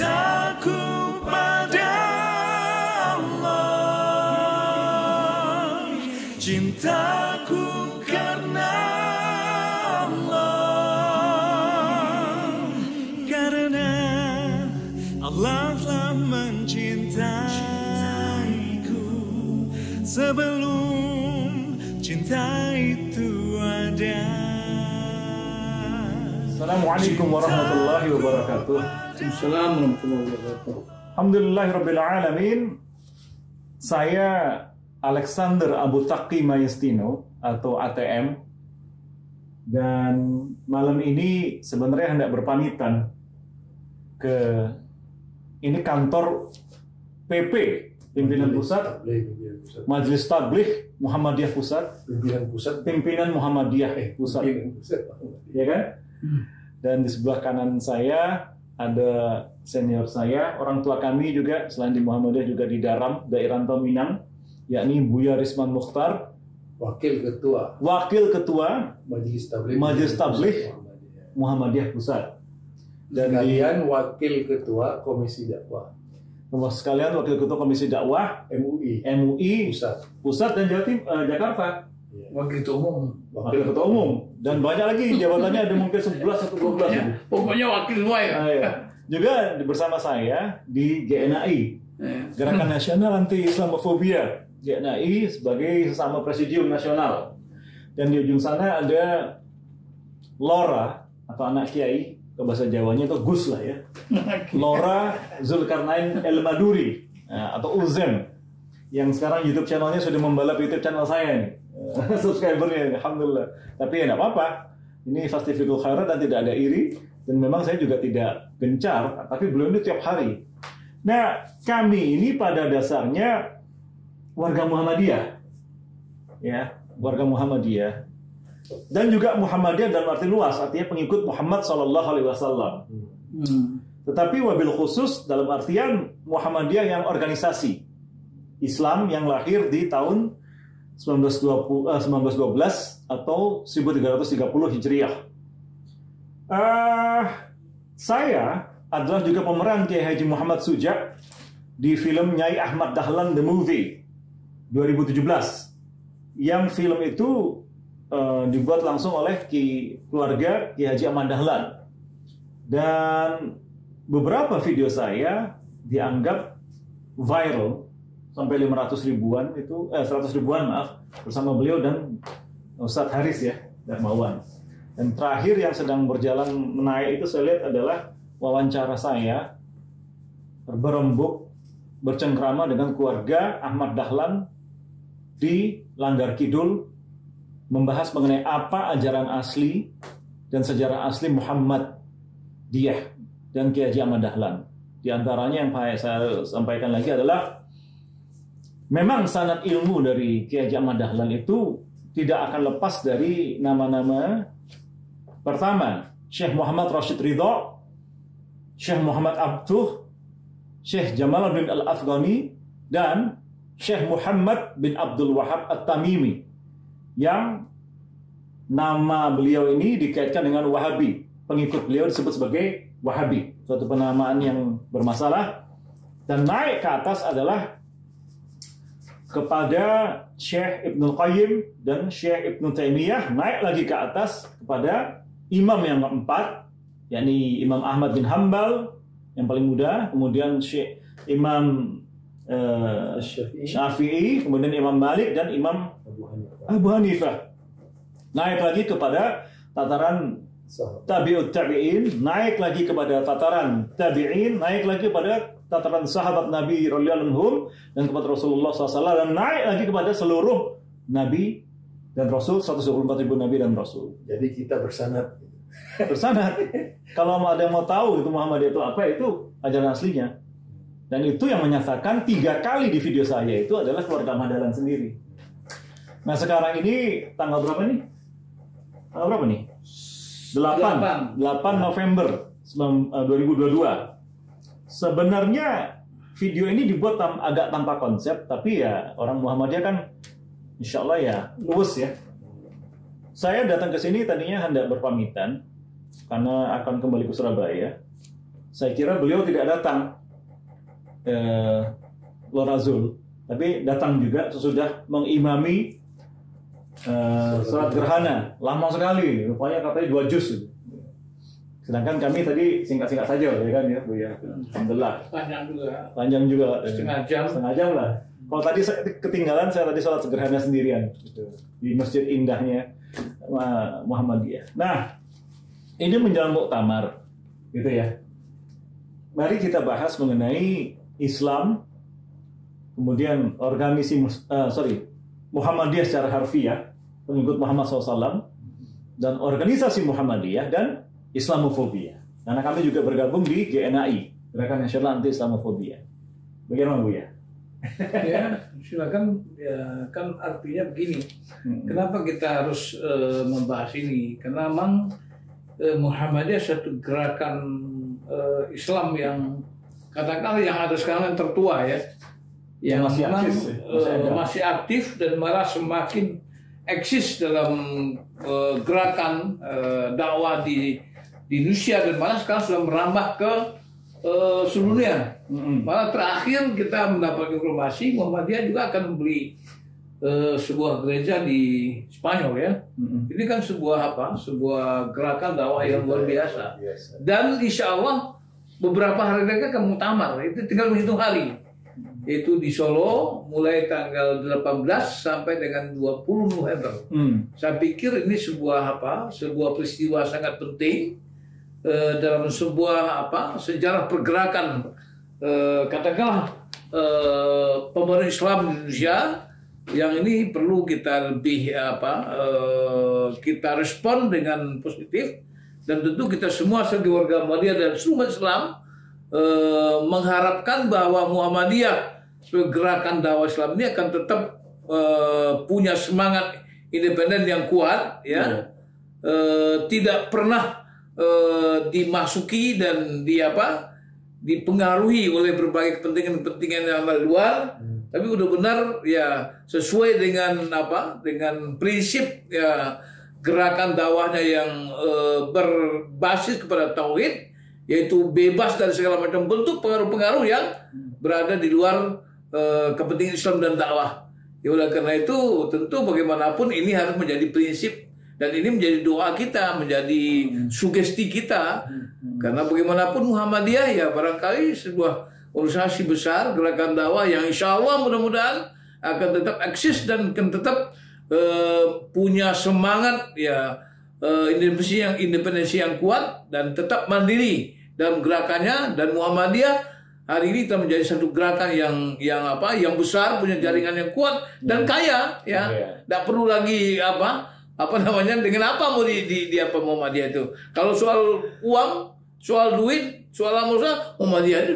Cintaku pada Allah, cintaku karena Allah, karena Allah telah mencintaiku sebelum cinta itu ada. Assalamualaikum warahmatullahi wabarakatuh. Assalamualaikum warahmatullahi wabarakatuh. Alhamdulillahirabbil alamin. Saya Alexander Abu Taqi Mayestino atau ATM, dan malam ini sebenarnya hendak berpamitan ke ini kantor PP Pimpinan Pusat Majelis Tabligh Muhammadiyah Pusat, Pimpinan Muhammadiyah Pusat, ya kan? Dan di sebelah kanan saya ada senior saya, orang tua kami juga selain di Muhammadiyah juga di Daram, daerah Minang, yakni Buya Risman Mukhtar, Wakil Ketua Majelis Tabligh Muhammadiyah Pusat. Dan kalian Wakil Ketua Komisi Dakwah. Sekalian Wakil Ketua Komisi Dakwah MUI Pusat dan Jakarta. Wakil Ketua Umum dan banyak lagi jabatannya, ada mungkin 11 atau 12 ya, pokoknya wakil semua ya. Juga bersama saya di GNAI, Gerakan Nasional Anti Islamofobia, GNAI sebagai sesama presidium nasional. Dan di ujung sana ada Lora atau anak kiai, ke bahasa Jawanya itu Gus lah ya, Lora Zulkarnain El Maduri atau Uzem, yang sekarang YouTube channelnya sudah membalap YouTube channel saya nih. Subscribernya, alhamdulillah. Tapi ya tidak apa-apa. Ini fastifikul khairat dan tidak ada iri. Dan memang saya juga tidak gencar, tapi beliau ini tiap hari. Nah, kami ini pada dasarnya warga Muhammadiyah, ya, warga Muhammadiyah. Dan juga Muhammadiyah dalam arti luas, artinya pengikut Muhammad SAW. Tetapi wabil khusus dalam artian Muhammadiyah yang organisasi Islam yang lahir di tahun 1912 atau 1330 Hijriah. Saya adalah juga pemeran Kiai Haji Muhammad Sujak di film Nyai Ahmad Dahlan The Movie 2017. Yang film itu dibuat langsung oleh keluarga Kiai Haji Ahmad Dahlan. Dan beberapa video saya dianggap viral sampai 500 ribuan itu 100 ribuan maaf, bersama beliau dan Ustadz Haris ya, Darmawan. Dan terakhir yang sedang berjalan menaik itu saya lihat adalah wawancara saya berembuk bercengkrama dengan keluarga Ahmad Dahlan di Langgar Kidul, membahas mengenai apa ajaran asli dan sejarah asli Muhammadiyah dan Kiai Haji Ahmad Dahlan. Di antaranya yang saya sampaikan lagi adalah memang sanad ilmu dari Kiai Haji Ahmad Dahlan itu tidak akan lepas dari nama-nama. Pertama, Syekh Muhammad Rashid Ridho, Syekh Muhammad Abduh, Syekh Jamaluddin Al-Afghani, dan Syekh Muhammad bin Abdul Wahab At-Tamimi, yang nama beliau ini dikaitkan dengan Wahabi. Pengikut beliau disebut sebagai Wahabi, suatu penamaan yang bermasalah. Dan naik ke atas adalah kepada Syekh Ibnul Qayyim dan Syekh Ibnu Taimiyah, naik lagi ke atas kepada imam yang keempat, yakni Imam Ahmad bin Hambal yang paling muda, kemudian Syekh Imam Syafi'i, kemudian Imam Malik dan Imam Abu Hanifah. Naik lagi kepada tataran tabi'ut tabi'in, naik lagi kepada tataran tabi'in, naik lagi kepada tataran sahabat Nabi radhiyallahu anhum dan kepada Rasulullah SAW, dan naik lagi kepada seluruh Nabi dan Rasul, 124.000 Nabi dan Rasul. Jadi kita bersanad. Kalau ada yang mau tahu itu Muhammadiyah itu apa, itu ajaran aslinya. Dan itu yang menyatakan 3 kali di video saya itu adalah keluarga Ahmad Dahlan sendiri. Nah sekarang ini tanggal berapa nih? Tanggal berapa nih? 8 November 2022. Sebenarnya video ini dibuat agak tanpa konsep, tapi ya orang Muhammadiyah kan insya Allah ya luwes ya. Saya datang ke sini tadinya hendak berpamitan karena akan kembali ke Surabaya. saya kira beliau tidak datang Lord Azul, tapi datang juga sesudah mengimami sholat gerhana lama sekali, rupanya katanya 2 juz. Sedangkan kami tadi singkat-singkat saja, ya kan ya Bu ya. Alhamdulillah. Panjang juga. Setengah jam lah. Kalau tadi saya ketinggalan, saya tadi sholat gerhana sendirian gitu, di masjid indahnya Muhammadiyah. Nah, ini menjelang muktamar, gitu ya. Mari kita bahas mengenai Islam, kemudian Muhammadiyah secara harfiah, pengikut Muhammad SAW, dan organisasi Muhammadiyah dan Islamofobia. Karena kami juga bergabung di GNAI, Gerakan Nasional Anti Islamofobia. Bagaimana Bu ya? Ya, silakan. Ya, kan artinya begini. Kenapa kita harus membahas ini? Karena memang Muhammadiyah satu gerakan Islam yang katakanlah yang ada sekarang yang tertua ya, yang masih aktif dan malah semakin eksis dalam gerakan dakwah di Indonesia, dan malah sekarang sudah merambah ke seluruh dunia. Malah terakhir kita mendapat informasi Muhammadiyah juga akan membeli sebuah gereja di Spanyol ya. Ini kan sebuah gerakan dakwah yang luar biasa. Dan insya Allah beberapa hari lagi akan muktamar. Itu tinggal menghitung hari. Itu di Solo mulai tanggal 18 sampai dengan 20 November. Saya pikir ini sebuah peristiwa sangat penting dalam sebuah sejarah pergerakan katakanlah pemerintah Islam di Indonesia, yang ini perlu kita lebih kita respon dengan positif, dan tentu kita semua sebagai warga Muhammadiyah dan seluruh Islam mengharapkan bahwa Muhammadiyah sebagai gerakan dakwah Islam ini akan tetap punya semangat independen yang kuat ya. Tidak pernah dimasuki dan dipengaruhi oleh berbagai kepentingan yang dari luar, tapi benar-benar ya sesuai dengan dengan prinsip ya gerakan dakwahnya yang berbasis kepada tauhid, yaitu bebas dari segala macam bentuk pengaruh-pengaruh yang berada di luar kepentingan Islam dan dakwah. Ya oleh karena itu tentu bagaimanapun ini harus menjadi prinsip, dan ini menjadi doa kita, menjadi sugesti kita. Karena bagaimanapun Muhammadiyah ya barangkali sebuah organisasi besar, gerakan dakwah yang insya Allah mudah-mudahan akan tetap eksis dan akan tetap punya semangat ya independensi yang kuat dan tetap mandiri dalam gerakannya. Dan Muhammadiyah hari ini telah menjadi satu gerakan yang besar, punya jaringan yang kuat dan kaya ya. Tidak perlu lagi dengan apa mau di Muhammadiyah itu. Kalau soal uang, soal duit, soal Muhammadiyah itu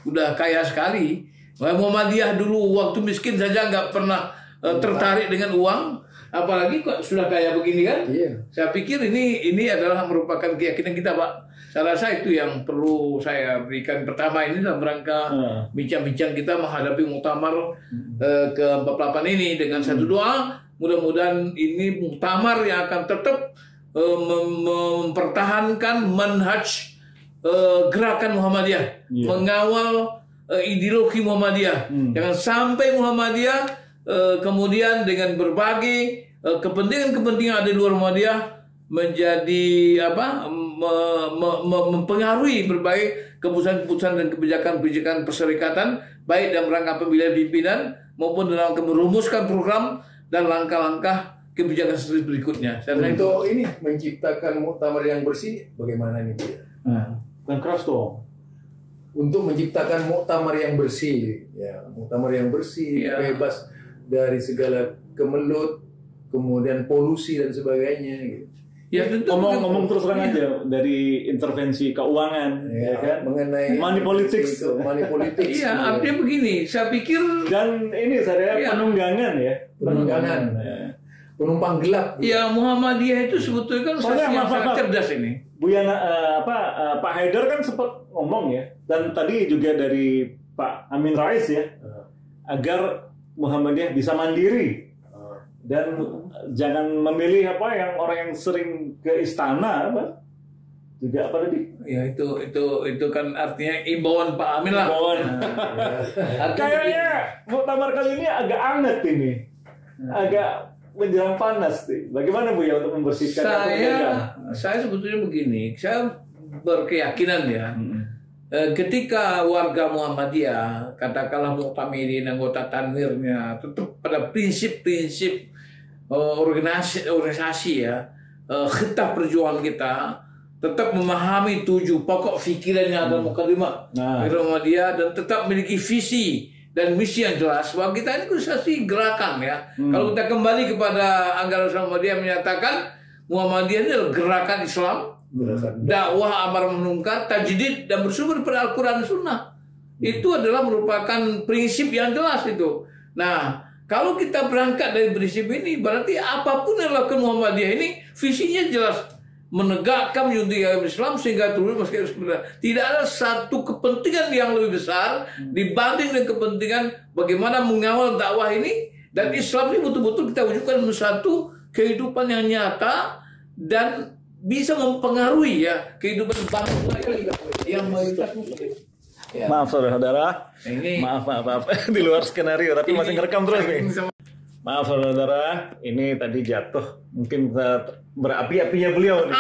udah kaya sekali. Muhammadiyah dulu waktu miskin saja nggak pernah tertarik dengan uang, apalagi kok sudah kaya begini kan? Iya. Saya pikir ini adalah merupakan keyakinan kita, Pak. Saya rasa itu yang perlu saya berikan pertama ini dalam rangka bincang-bincang kita menghadapi muktamar ke-48 ini dengan satu doa. Mudah-mudahan ini muktamar yang akan tetap mempertahankan manhaj gerakan Muhammadiyah, mengawal ideologi Muhammadiyah. Jangan sampai Muhammadiyah kemudian dengan berbagai kepentingan ada di luar Muhammadiyah menjadi mempengaruhi berbagai keputusan-keputusan dan kebijakan-kebijakan perserikatan, baik dalam rangka pemilihan pimpinan maupun dalam merumuskan program dan langkah-langkah kebijakan strategis berikutnya. Untuk ini menciptakan muktamar yang bersih, bagaimana ini dia? Dan keras dong. Untuk menciptakan muktamar yang bersih, ya muktamar yang bersih, bebas dari segala kemelut, kemudian polusi dan sebagainya. Gitu. Ya tentu ngomong terus terang aja dari intervensi keuangan, ya kan? Mengenai money politics. Iya, artinya begini, saya pikir dan ini saya penunggangan ya. Penumpang gelap. Ya Muhammadiyah itu sebetulnya kan yang sangat cerdas ini. Pak Haidar kan sempat ngomong ya, dan tadi juga dari Pak Amin Rais ya, agar Muhammadiyah bisa mandiri dan jangan memilih orang yang sering ke istana juga apa tadi? Ya itu kan artinya imbauan Pak Amin lah. Kayaknya muktamar kali ini agak anget ini, agak menjelang panas nih. Bagaimana Bu ya untuk membersihkan? Saya sebetulnya begini, saya berkeyakinan ya. Ketika warga Muhammadiyah, katakanlah muktamirin, anggota tanwirnya, tetap pada prinsip-prinsip organisasi ya, khitah perjuangan kita, tetap memahami 7 pokok fikiran yang ada mukadimah Muhammadiyah dan tetap memiliki visi dan misi yang jelas bahwa kita ini organisasi gerakan ya. Kalau kita kembali kepada anggaran Muhammadiyah menyatakan Muhammadiyah ini adalah gerakan Islam, dakwah amar ma'ruf tajdid dan bersumber pada Al-Quran dan Sunnah. Itu adalah merupakan prinsip yang jelas itu. Nah, kalau kita berangkat dari prinsip ini, berarti apapun yang dilakukan Muhammadiyah ini visinya jelas, menegakkan menjunjung agama Islam sehingga turun meski tidak ada satu kepentingan yang lebih besar dibanding dengan kepentingan bagaimana mengawal dakwah ini, dan Islam ini betul-betul kita wujudkan satu kehidupan yang nyata dan bisa mempengaruhi ya kehidupan bangsa yang mayoritas muslim. Ya. Maaf saudara-saudara, maaf di luar skenario tapi masih ngerekam terus nih. Maaf saudara-saudara, ini tadi jatuh mungkin berapi-apinya beliau nih.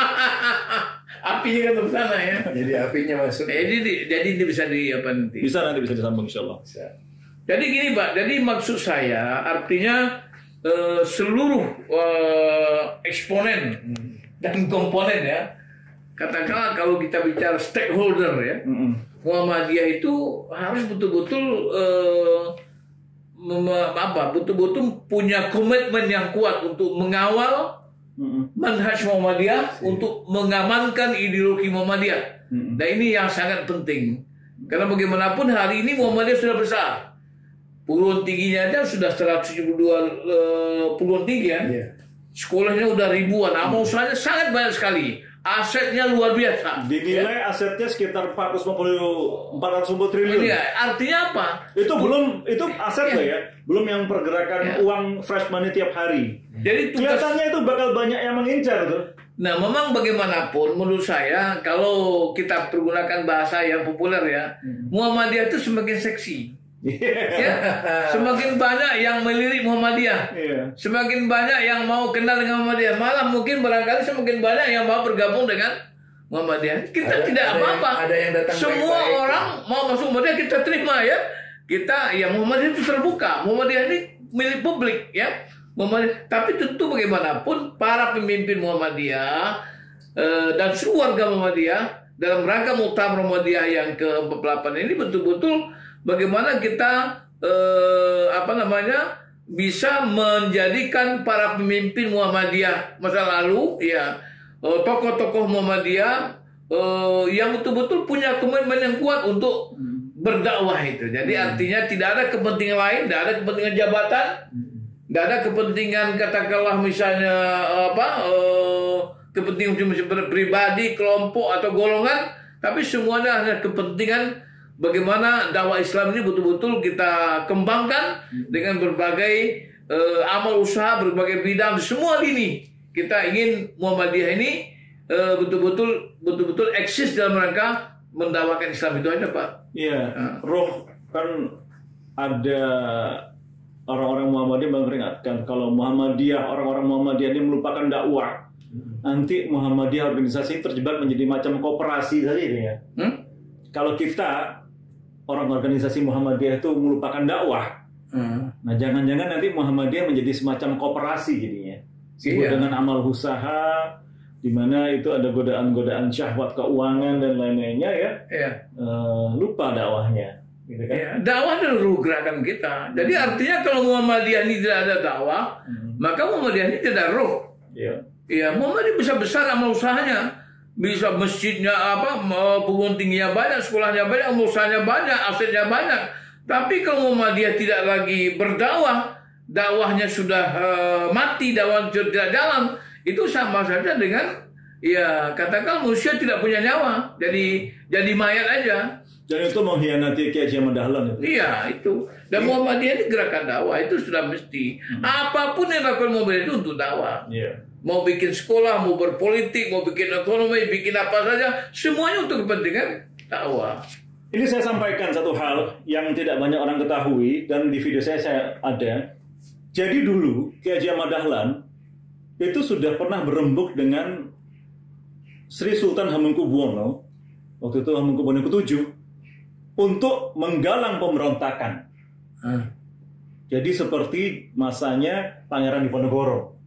Apinya kan ke sana ya. Jadi apinya masuk. Jadi ini bisa di apa nanti? Bisa nanti bisa disambung insyaallah. Jadi gini Pak, jadi maksud saya artinya seluruh eksponen dan komponen ya, katakanlah kalau kita bicara stakeholder ya, Muhammadiyah itu harus betul-betul betul-betul punya komitmen yang kuat untuk mengawal manhaj Muhammadiyah, untuk mengamankan ideologi Muhammadiyah. Dan ini yang sangat penting. Karena bagaimanapun hari ini Muhammadiyah sudah besar. Perguruan tingginya aja sudah 172 perguruan tinggi ya. Sekolahnya udah ribuan, amal usahanya sangat banyak sekali. Asetnya luar biasa. Dinilai asetnya sekitar 450 triliun. Iya, artinya apa? Itu belum, itu aset loh ya. Belum yang pergerakan uang fresh money tiap hari. Jadi kelihatannya itu bakal banyak yang mengincar tuh. Nah, memang bagaimanapun menurut saya kalau kita pergunakan bahasa yang populer ya, Muhammadiyah itu semakin seksi. Ya, semakin banyak yang melirik Muhammadiyah, semakin banyak yang mau kenal dengan Muhammadiyah, malah mungkin barangkali semakin banyak yang mau bergabung dengan Muhammadiyah. Kita tidak apa-apa. Semua orang mau masuk Muhammadiyah kita terima ya. Kita ya Muhammadiyah itu terbuka. Muhammadiyah ini milik publik ya. Tapi tentu bagaimanapun para pemimpin Muhammadiyah dan seluruh warga Muhammadiyah dalam rangka muktamar Muhammadiyah yang ke-48 ini betul-betul bagaimana kita bisa menjadikan para pemimpin Muhammadiyah masa lalu ya, tokoh-tokoh Muhammadiyah yang betul-betul punya komitmen yang kuat untuk berdakwah itu. Jadi artinya tidak ada kepentingan lain, tidak ada kepentingan jabatan, tidak ada kepentingan katakanlah misalnya kepentingan pribadi, kelompok atau golongan, tapi semuanya hanya kepentingan bagaimana dakwah Islam ini betul-betul kita kembangkan dengan berbagai amal usaha, berbagai bidang, semua lini. Kita ingin Muhammadiyah ini betul-betul eksis dalam rangka mendakwakan Islam, itu aja Pak. Iya, roh kan ada orang-orang Muhammadiyah memperingatkan kalau Muhammadiyah, orang-orang Muhammadiyah ini melupakan dakwah. Nanti Muhammadiyah organisasi terjebak menjadi macam koperasi saja ini ya. Kalau kita orang organisasi Muhammadiyah itu melupakan dakwah, nah jangan-jangan nanti Muhammadiyah menjadi semacam koperasi jadinya, sibuk dengan amal usaha, di mana itu ada godaan-godaan syahwat keuangan dan lain-lainnya ya. Lupa dakwahnya. Gitu kan? Dakwah adalah ruh gerakan kita. Jadi artinya kalau Muhammadiyah ini tidak ada dakwah, maka Muhammadiyah ini tidak ruh. Ya, Muhammadiyah bisa besar amal usahanya, bisa masjidnya perguruan tingginya banyak, sekolahnya banyak, amal usahanya banyak, asetnya banyak. Tapi kalau Muhammadiyah tidak lagi berdakwah, dakwahnya sudah mati, dakwah tidak jalan, itu sama saja dengan ya katakan manusia tidak punya nyawa, jadi mayat aja. Dan itu mengkhianati Kiai Haji Ahmad Dahlan itu. Iya, itu. Dan Muhammadiyah ini gerakan dakwah, itu sudah mesti. Apapun yang dilakukan Muhammadiyah itu untuk dakwah. mau bikin sekolah, mau berpolitik, mau bikin ekonomi, bikin apa saja, semuanya untuk kepentingan dakwah. Ini saya sampaikan satu hal yang tidak banyak orang ketahui dan di video saya ada. Jadi dulu Kiai Haji Ahmad Dahlan itu sudah pernah berembuk dengan Sri Sultan Hamengkubuwono, waktu itu Hamengkubuwono ke-7, untuk menggalang pemberontakan. Jadi seperti masanya Pangeran Diponegoro.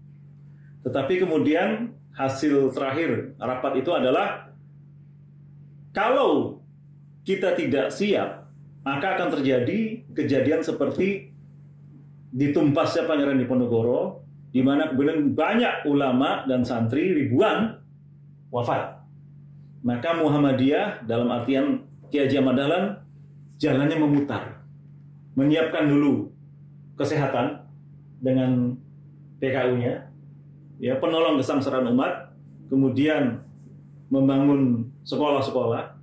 Tetapi kemudian hasil terakhir rapat itu adalah kalau kita tidak siap, maka akan terjadi kejadian seperti ditumpasnya Pangeran Diponegoro, di mana kemudian banyak ulama dan santri ribuan wafat. Maka Muhammadiyah dalam artian Kiai Haji Ahmad Dahlan jalannya memutar, menyiapkan dulu kesehatan dengan PKU-nya, ya, penolong kesamsaran umat, kemudian membangun sekolah-sekolah,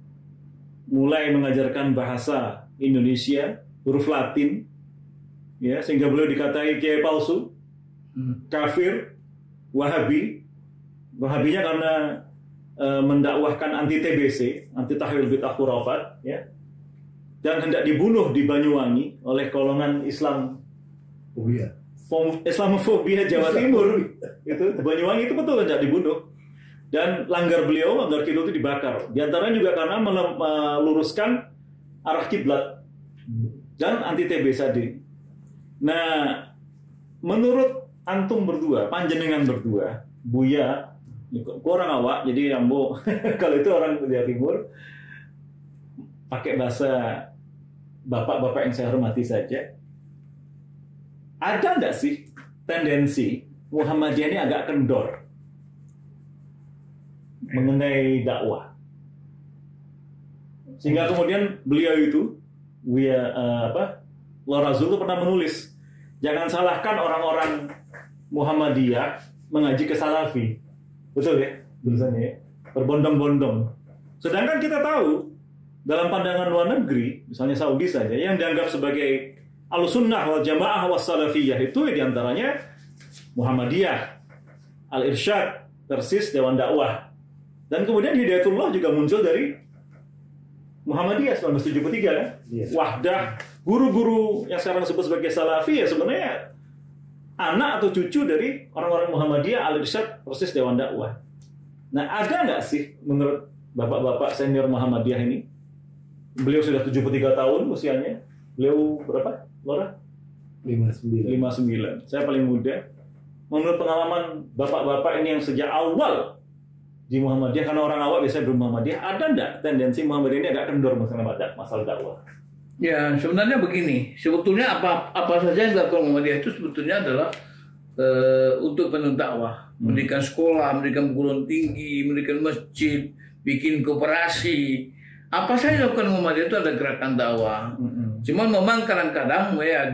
mulai mengajarkan bahasa Indonesia, huruf Latin, ya, sehingga beliau dikatai kiai palsu, kafir, Wahabi. Wahabinya karena mendakwahkan anti TBC, anti tahlil bid'ah khurafat, ya, dan hendak dibunuh di Banyuwangi oleh golongan Islamofobia Jawa Timur. Itu Banyuwangi itu betul hendak dibunuh. Dan langgar beliau, langgar kidul itu dibakar. Di antaranya juga karena meluruskan arah kiblat dan anti TBC. Nah, menurut antum berdua, panjenengan berdua, Buya, gua orang awak, jadi Ambo kalau itu orang Jawa Timur, pakai bahasa bapak-bapak yang saya hormati saja. Ada nggak sih tendensi Muhammadiyah ini agak kendor mengenai dakwah, sehingga kemudian beliau itu, Lorazul itu pernah menulis, jangan salahkan orang-orang Muhammadiyah mengaji ke Salafi, betul ya tulisannya, ya? Berbondong-bondong. Sedangkan kita tahu dalam pandangan luar negeri, misalnya Saudi saja, yang dianggap sebagai Ahlussunnah wal Jamaah was Salafiyah itu diantaranya Muhammadiyah, Al-Irsyad, Persis, Dewan Dakwah. Dan kemudian Hidayatullah juga muncul dari Muhammadiyah 1973 kan? Yes. Wahdah, guru-guru yang sekarang disebut sebagai Salafi ya sebenarnya anak atau cucu dari orang-orang Muhammadiyah, Al-Irsyad, Persis, Dewan Dakwah. Nah, ada nggak sih menurut bapak-bapak senior Muhammadiyah ini? Beliau sudah 73 tahun usianya. Beliau berapa, Lora? 59. Saya paling muda. Menurut pengalaman bapak-bapak ini yang sejak awal di Muhammadiyah, karena orang awak biasanya belum Muhammadiyah, ada nggak tendensi Muhammadiyah ini agak kendor masalah dakwah? Ya, sebenarnya begini. Sebetulnya apa saja yang dilakukan Muhammadiyah itu sebetulnya adalah untuk penuntut dakwah, mendirikan sekolah, mendirikan perguruan tinggi, mendirikan masjid, bikin koperasi. Apa saja dilakukan Muhammadiyah itu ada gerakan dakwah. Cuman memang kadang-kadang ya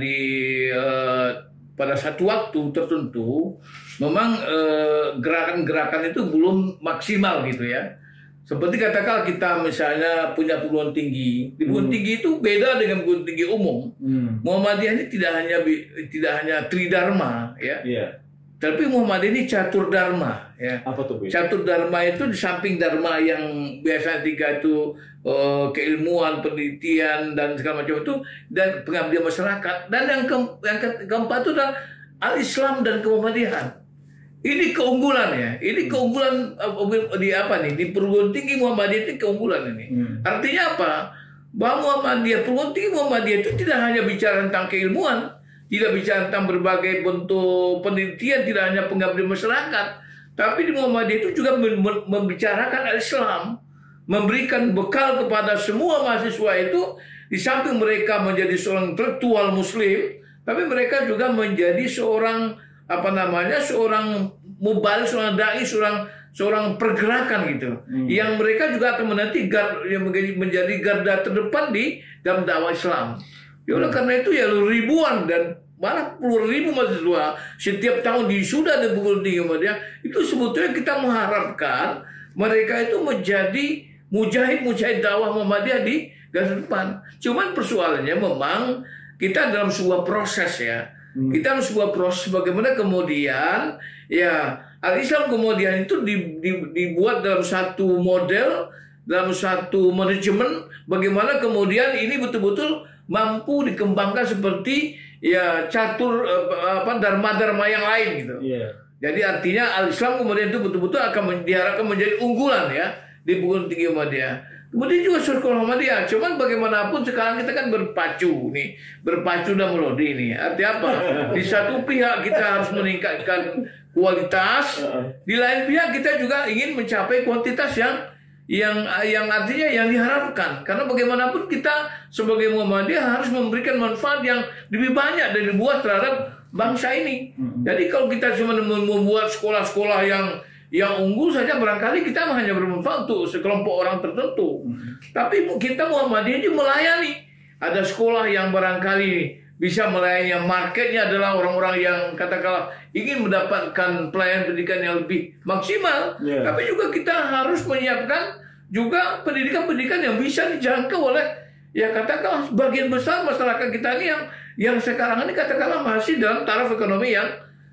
pada satu waktu tertentu memang gerakan-gerakan itu belum maksimal gitu ya. Seperti katakanlah kita misalnya punya perguruan tinggi. Di perguruan tinggi itu beda dengan perguruan tinggi umum. Muhammadiyah ini tidak hanya tridharma ya. Yeah. Tapi Muhammadiyah ini catur dharma ya. Apa tuh? Catur dharma itu di samping dharma yang biasa tiga itu keilmuan, penelitian dan segala macam itu, dan pengabdian masyarakat, dan yang keempat itu adalah al-Islam dan kemuhammadiyahan. Ini keunggulannya. Ini keunggulan di apa nih? Di perguruan tinggi Muhammadiyah itu keunggulan ini. Artinya apa? Bahwa Muhammadiyah, perguruan tinggi Muhammadiyah itu tidak hanya bicara tentang keilmuan, tidak bicara tentang berbagai bentuk penelitian, tidak hanya pengabdian masyarakat, tapi di Muhammadiyah itu juga membicarakan al-Islam, memberikan bekal kepada semua mahasiswa itu, di samping mereka menjadi seorang intelektual muslim, tapi mereka juga menjadi seorang seorang mubalik, seorang dai, seorang pergerakan gitu, yang mereka juga akan menjadi garda terdepan di dalam dakwah Islam. Ya oleh karena itu ya ribuan dan malah puluhan ribu mahasiswa setiap tahun diwisuda di perguruan tinggi Muhammadiyah itu sebetulnya kita mengharapkan mereka itu menjadi mujahid dakwah Muhammadiyah di garis depan. Cuman persoalannya memang kita dalam sebuah proses ya. Kita dalam sebuah proses bagaimana kemudian ya Al-Islam kemudian itu dibuat dalam satu model, dalam satu manajemen, bagaimana kemudian ini betul-betul mampu dikembangkan seperti ya catur dharma-dharma yang lain gitu. Jadi artinya Al-Islam kemudian itu betul-betul akan diharapkan menjadi unggulan ya di perguruan tinggi Muhammadiyah. Kemudian juga sekolah Muhammadiyah. Cuman bagaimanapun sekarang kita kan berpacu dan melodi ini. Artinya apa? Di satu pihak kita harus meningkatkan kualitas, di lain pihak kita juga ingin mencapai kuantitas yang artinya yang diharapkan. Karena bagaimanapun kita sebagai Muhammadiyah harus memberikan manfaat yang lebih banyak dari dibuat terhadap bangsa ini. Jadi kalau kita cuma membuat sekolah-sekolah yang unggul saja, barangkali kita hanya bermanfaat untuk sekelompok orang tertentu. Tapi kita Muhammadiyah ini melayani. Ada sekolah yang barangkali bisa melayani, yang marketnya adalah orang-orang yang katakanlah ingin mendapatkan pelayanan pendidikan yang lebih maksimal. Tapi juga kita harus menyiapkan juga pendidikan-pendidikan yang bisa dijangkau oleh ya katakanlah sebagian besar masyarakat kita ini yang sekarang ini katakanlah masih dalam taraf ekonomi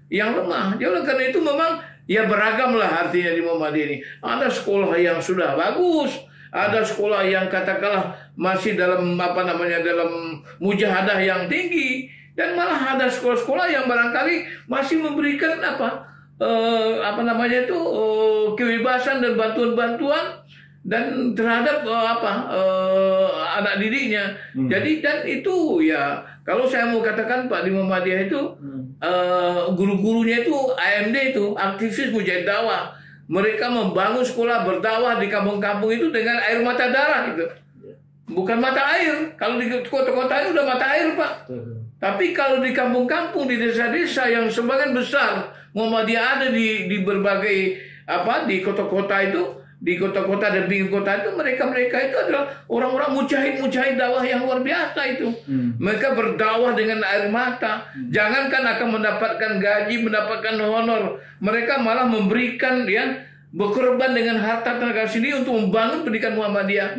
yang lemah. Jadi oleh karena itu memang ya beragam lah artinya di Muhammadiyah ini. Ada sekolah yang sudah bagus, ada sekolah yang katakanlah masih dalam dalam mujahadah yang tinggi, dan malah ada sekolah-sekolah yang barangkali masih memberikan kebebasan dan bantuan-bantuan dan terhadap anak didiknya. Jadi dan itu ya kalau saya mau katakan Pak di Muhammadiyah itu guru-gurunya itu AMD itu aktivis mujahid dakwah. Mereka membangun sekolah berdakwah di kampung-kampung itu dengan air mata darah gitu. Bukan mata air. Kalau di kota-kota itu udah mata air, Pak. Tapi kalau di kampung-kampung, di desa-desa yang sebagian besar Muhammadiyah ada di berbagai di kota-kota itu, di kota-kota dan pinggir kota itu, mereka itu adalah orang-orang mujahid dakwah yang luar biasa itu. Mereka berdakwah dengan air mata. Jangankan akan mendapatkan gaji, mendapatkan honor, mereka malah memberikan berkorban dengan harta tenaga sendiri untuk membangun pendidikan Muhammadiyah.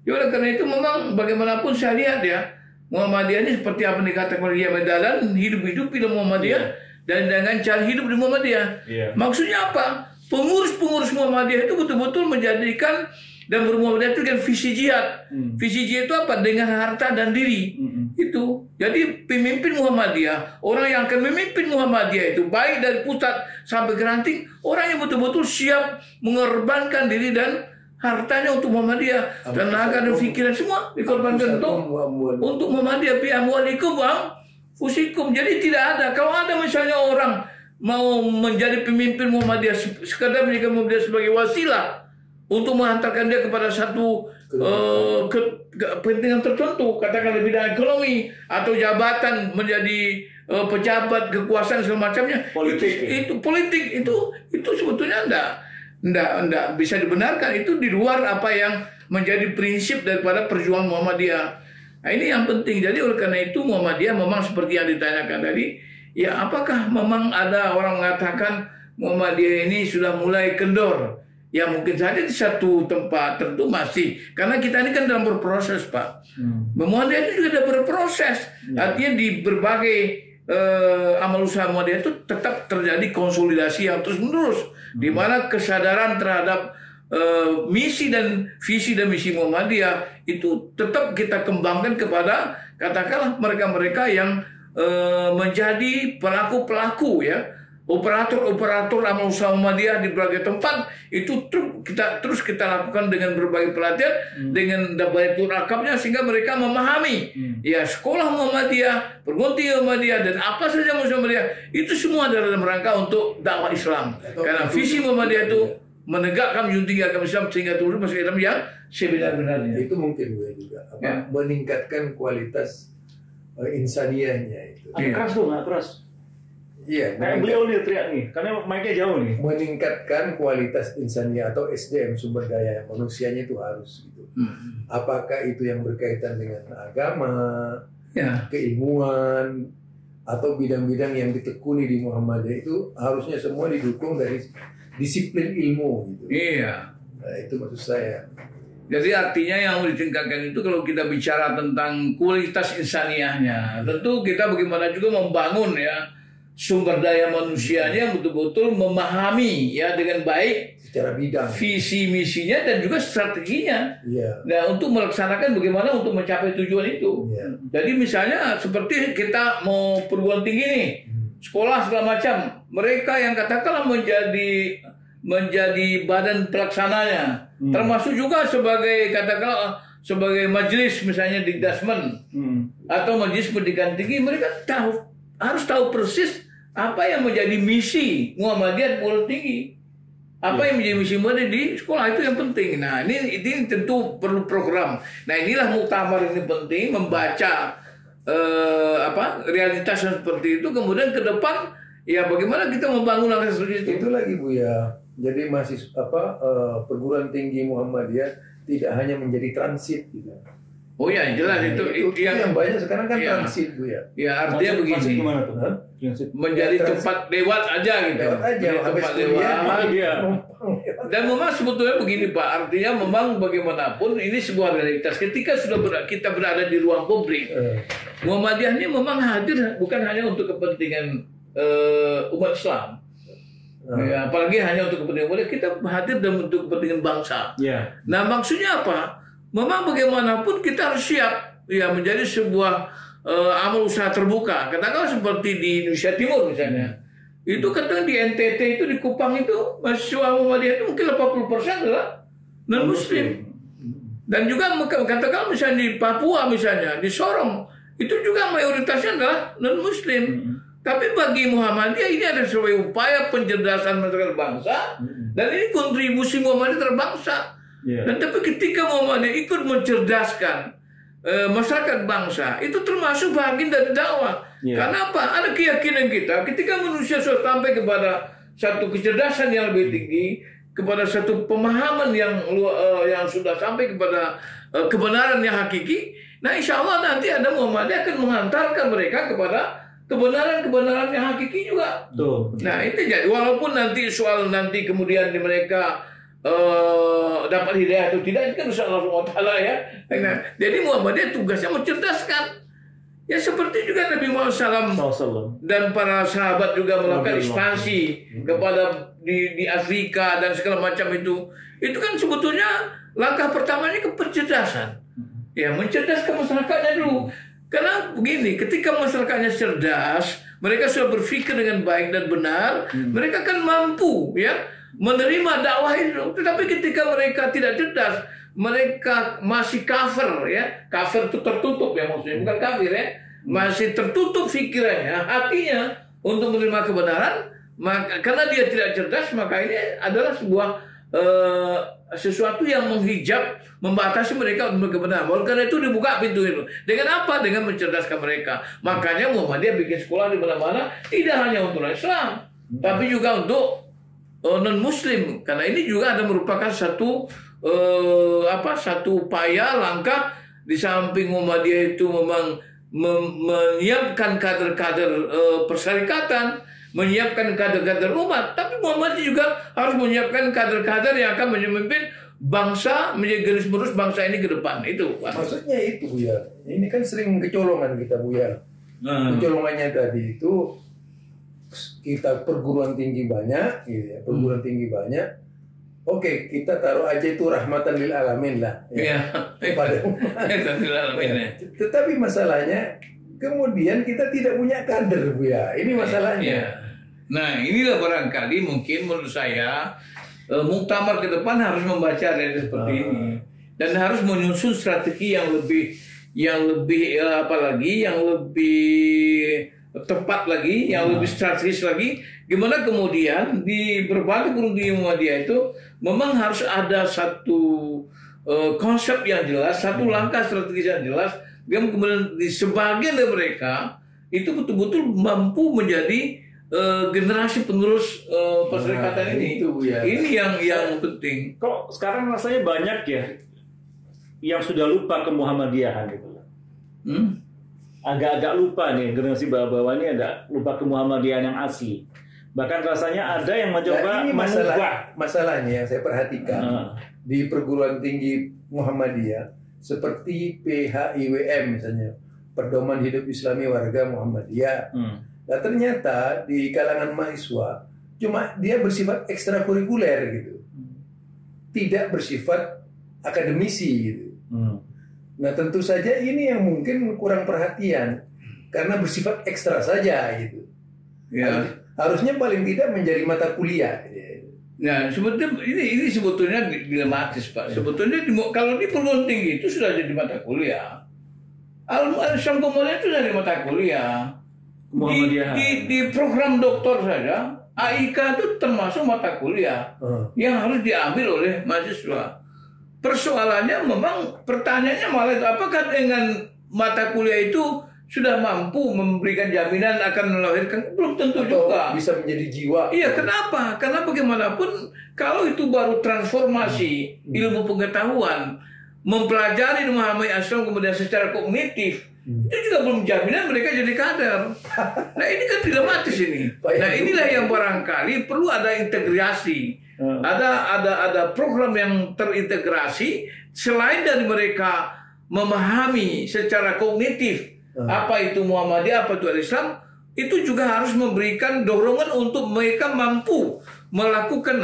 Ya oleh karena itu memang bagaimanapun saya lihat ya, Muhammadiyah ini seperti apa yang dikatakan oleh Yahya Medalan, hidup-hidup di Muhammadiyah dan dengan cara hidup di Muhammadiyah. Maksudnya apa? Pengurus-pengurus Muhammadiyah itu betul-betul menjadikan dan bermuamalah itu dengan visi jihad. Visi jihad itu apa? Dengan harta dan diri. Itu. Jadi pemimpin Muhammadiyah, orang yang akan memimpin Muhammadiyah itu baik dari pusat sampai ke ranting, orang yang betul-betul siap mengorbankan diri dan hartanya untuk Muhammadiyah, tenaga dan pikiran semua dikorbankan untuk Muhammadiyah. Bi amwalikum wa fusikum. Jadi tidak ada, kalau ada misalnya orang mau menjadi pemimpin Muhammadiyah sekadar menjadikan Muhammadiyah sebagai wasilah untuk mengantarkan dia kepada satu kepentingan tertentu, katakan di bidang ekonomi atau jabatan, menjadi pejabat kekuasaan segala macamnya, politik itu sebetulnya enggak bisa dibenarkan. Itu di luar apa yang menjadi prinsip daripada perjuangan Muhammadiyah. Nah, ini yang penting. Jadi oleh karena itu Muhammadiyah memang seperti yang ditanyakan tadi, ya apakah memang ada orang mengatakan Muhammadiyah ini sudah mulai kendor? Ya mungkin saja di satu tempat tertentu masih, karena kita ini kan dalam berproses, Pak. Muhammadiyah itu juga ada berproses. Artinya di berbagai amal usaha Muhammadiyah itu tetap terjadi konsolidasi yang terus menerus, di mana kesadaran terhadap misi dan visi dan misi Muhammadiyah itu tetap kita kembangkan kepada katakanlah mereka-mereka yang menjadi pelaku-pelaku ya, operator-operator amal usaha Muhammadiyah di berbagai tempat. Itu terus kita lakukan dengan berbagai pelatihan, dengan dabayatul rakabnya, sehingga mereka memahami ya sekolah Muhammadiyah, perguruan tinggi Muhammadiyah, dan apa saja Muhammadiyah itu semua adalah dalam rangka untuk dakwah Islam. Karena visi Muhammadiyah itu menegakkan junjungan tinggi agama Islam sehingga turun masuk Islam yang sebenar-benarnya. Itu mungkin juga meningkatkan kualitas insaniyahnya itu. Keras tuh, nggak keras. Iya, beliau nih teriak nih, karena mic-nya jauh nih. Meningkatkan kualitas insaniyah atau SDM, sumber daya manusianya itu harus gitu. Apakah itu yang berkaitan dengan agama, keilmuan, atau bidang-bidang yang ditekuni di Muhammadiyah, itu harusnya semua didukung dari disiplin ilmu gitu. Iya. Nah, itu maksud saya. Jadi artinya yang ditingkatkan itu kalau kita bicara tentang kualitas insaniyahnya, tentu kita bagaimana juga membangun ya sumber daya manusianya yang betul-betul memahami ya dengan baik secara bidang. visi misinya dan juga strateginya. Iya. Nah, untuk melaksanakan bagaimana untuk mencapai tujuan itu. Iya. Jadi misalnya seperti kita mau perguruan tinggi nih, sekolah segala macam, mereka yang katakanlah menjadi badan pelaksananya, termasuk juga sebagai katakanlah sebagai majelis misalnya Dikdasmen atau majelis pendidikan tinggi, mereka harus tahu persis apa yang menjadi misi Muhammadiyah perguruan tinggi. Apa yang menjadi misi Muhammadiyah di sekolah itu yang penting. Nah, ini tentu perlu program. Nah, inilah muktamar ini penting membaca realitas yang seperti itu, kemudian ke depan ya bagaimana kita membangun langkah seperti itu. Itu lagi Bu ya. Jadi perguruan tinggi Muhammadiyah tidak hanya menjadi transit gitu. Oh ya, jelas itu yang banyak sekarang kan transit Bu ya. Ya artinya begini. Gimana tuh? Menjadi tempat lewat aja gitu. Lewat aja, habis tempat lewat. Iya. Dan memang sebetulnya begini Pak, artinya memang bagaimanapun ini sebuah realitas. Ketika kita berada di ruang publik, Muhammadiyah ini memang hadir bukan hanya untuk kepentingan umat Islam. Ya, apalagi hanya untuk kepentingan umat, kita hadir dan untuk kepentingan bangsa. Yeah. Nah, maksudnya apa? Memang bagaimanapun kita harus siap ya menjadi sebuah amal usaha terbuka. Katakanlah seperti di Indonesia Timur misalnya. Itu katakan di NTT itu, di Kupang itu mahasiswa Muhammadiyah itu mungkin 80% adalah non-muslim. Dan juga katakan misalnya di Papua misalnya, di Sorong, itu juga mayoritasnya adalah non-muslim. Tapi bagi Muhammadiyah ini ada sebuah upaya pencerdasan masyarakat bangsa, dan ini kontribusi Muhammadiyah terhadap bangsa. Dan tapi ketika Muhammadiyah ikut mencerdaskan masyarakat bangsa, itu termasuk bagian dari dakwah. Karena apa? Ada keyakinan kita, ketika manusia sudah sampai kepada satu kecerdasan yang lebih tinggi, kepada satu pemahaman yang sudah sampai kepada kebenaran yang hakiki, nah insya Allah nanti ada Muhammadiyah akan menghantarkan mereka kepada kebenaran-kebenaran yang hakiki juga. Nah itu jadi walaupun nanti soal nanti kemudian mereka dapat hidayah atau tidak, itu kan urusan Allah SWT ya. Nah, jadi Muhammadiyah tugasnya mencerdaskan. Ya seperti juga Nabi Muhammad SAW dan para sahabat juga melakukan ekspansi kepada di Afrika dan segala macam itu. Itu kan sebetulnya langkah pertamanya ke pencerdasan. Ya mencerdaskan masyarakatnya dulu. Karena begini, ketika masyarakatnya cerdas, mereka sudah berpikir dengan baik dan benar, mereka kan mampu ya menerima dakwah itu. Tetapi ketika mereka tidak cerdas, mereka masih kafir ya. Kafir itu tertutup ya maksudnya, bukan kafir ya. Masih tertutup pikirannya, hatinya untuk menerima kebenaran, maka karena dia tidak cerdas, maka ini adalah sebuah sesuatu yang menghijab, membatasi mereka untuk kebenaran. Oleh karena itu dibuka pintu itu. Dengan apa? Dengan mencerdaskan mereka. Makanya Muhammadiyah bikin sekolah di mana-mana, tidak hanya untuk Islam, tapi juga untuk non-Muslim. Karena ini juga ada merupakan satu upaya langkah di samping Muhammadiyah itu memang menyiapkan kader-kader persyarikatan, menyiapkan kader-kader umat, tapi Muhammadiyah juga harus menyiapkan kader-kader yang akan memimpin bangsa menjadi garis lurus bangsa ini ke depan. Itu Pak. Maksudnya itu Bu ya. Ini kan sering kecolongan kita Bu ya. Kecolongannya tadi itu kita perguruan tinggi banyak, gitu ya. Perguruan tinggi banyak. Oke, kita taruh aja itu rahmatan lil alamin lah. Iya. Kepada Tetapi masalahnya kemudian kita tidak punya kader Bu ya. Ini masalahnya. Ya. Nah, inilah barangkali mungkin menurut saya muktamar ke depan harus membaca dari seperti ini dan harus menyusun strategi yang lebih tepat lagi, yang lebih strategis lagi. Gimana kemudian di berbagai perguruan tinggi Muhammadiyah itu memang harus ada satu konsep yang jelas, satu langkah strategis yang jelas. Kemudian di sebagian dari mereka itu betul-betul mampu menjadi generasi penerus perserikatan ini. Itu, ya. Ini yang penting. Kok sekarang rasanya banyak ya yang sudah lupa ke Muhammadiyahan gitu. Agak-agak lupa nih, generasi bawah-bawah ini ada lupa ke Muhammadiyahan yang asli. Bahkan rasanya ada yang mencoba masalahnya yang saya perhatikan di perguruan tinggi Muhammadiyah seperti PHIWM misalnya, Pedoman Hidup Islami Warga Muhammadiyah. Nah ternyata di kalangan mahasiswa cuma dia bersifat ekstrakurikuler gitu, tidak bersifat akademisi gitu. Nah tentu saja ini yang mungkin kurang perhatian karena bersifat ekstra saja gitu. Ya. Harusnya paling tidak menjadi mata kuliah. Nah, sebetulnya ini sebetulnya dilematis, Pak. Sebetulnya kalau di perguruan tinggi itu sudah jadi mata kuliah. Al-Islam kemudian itu dari mata kuliah. Di program doktor saja, AIK itu termasuk mata kuliah yang harus diambil oleh mahasiswa. Persoalannya memang pertanyaannya malah apakah dengan mata kuliah itu sudah mampu memberikan jaminan akan melahirkan? Belum tentu juga. Bisa menjadi jiwa. Iya, kenapa? Karena bagaimanapun kalau itu baru transformasi ilmu pengetahuan, mempelajari memahami Islam kemudian secara kognitif, itu juga belum jaminan mereka jadi kader. Nah ini kan dilematis ini. Nah inilah yang barangkali perlu ada integrasi, ada program yang terintegrasi selain dari mereka memahami secara kognitif apa itu Muhammadiyah, apa itu Islam, itu juga harus memberikan dorongan untuk mereka mampu melakukan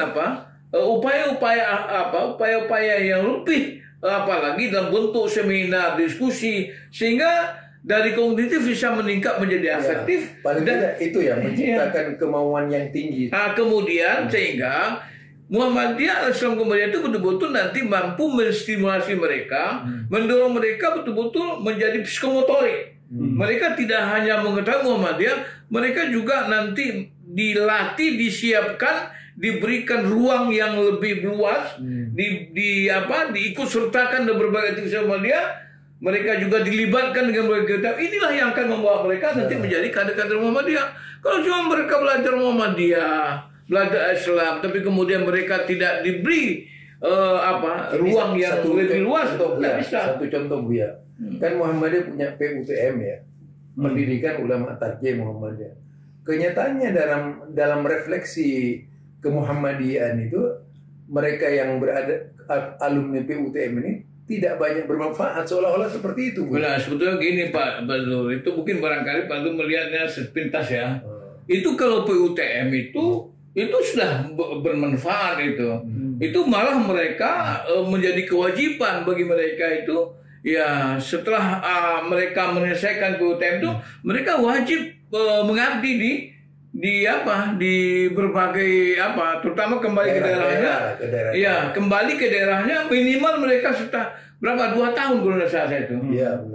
upaya-upaya yang lebih, apalagi dalam bentuk seminar, diskusi, sehingga dari kognitif bisa meningkat menjadi afektif. Paling tidak itu ya menciptakan kemauan yang tinggi. Nah, kemudian sehingga Muhammadiyah Islam kemudian itu betul-betul nanti mampu menstimulasi mereka, mendorong mereka betul-betul menjadi psikomotorik. Mereka tidak hanya mengetahui Muhammadiyah, mereka juga nanti dilatih, disiapkan, diberikan ruang yang lebih luas, diikut sertakan dalam berbagai aktivitas Muhammadiyah. Mereka juga dilibatkan dengan berbagai kitab. Inilah yang akan membawa mereka nanti menjadi kader-kader Muhammadiyah. Kalau cuma mereka belajar Muhammadiyah, belajar Islam, tapi kemudian mereka tidak diberi ruang yang lebih luas, tidak bisa. Satu contoh Buya, kan Muhammadiyah punya PUTM ya, Pendidikan Ulama Tarjih Muhammadiyah. Kenyataannya dalam refleksi kemuhammadiyahan itu, mereka yang berada alumni PUTM ini tidak banyak bermanfaat, seolah-olah seperti itu. Nah, sebetulnya gini Pak Badrul, itu mungkin barangkali Pak Badrul melihatnya sepintas ya. Itu kalau PUTM itu sudah bermanfaat itu. Itu malah mereka menjadi kewajiban bagi mereka itu, ya setelah mereka menyelesaikan PUTM itu, mereka wajib mengabdi di berbagai terutama kembali ke daerahnya. Ya, kembali ke daerahnya minimal mereka sudah berapa 2 tahun kalau tidak salah itu.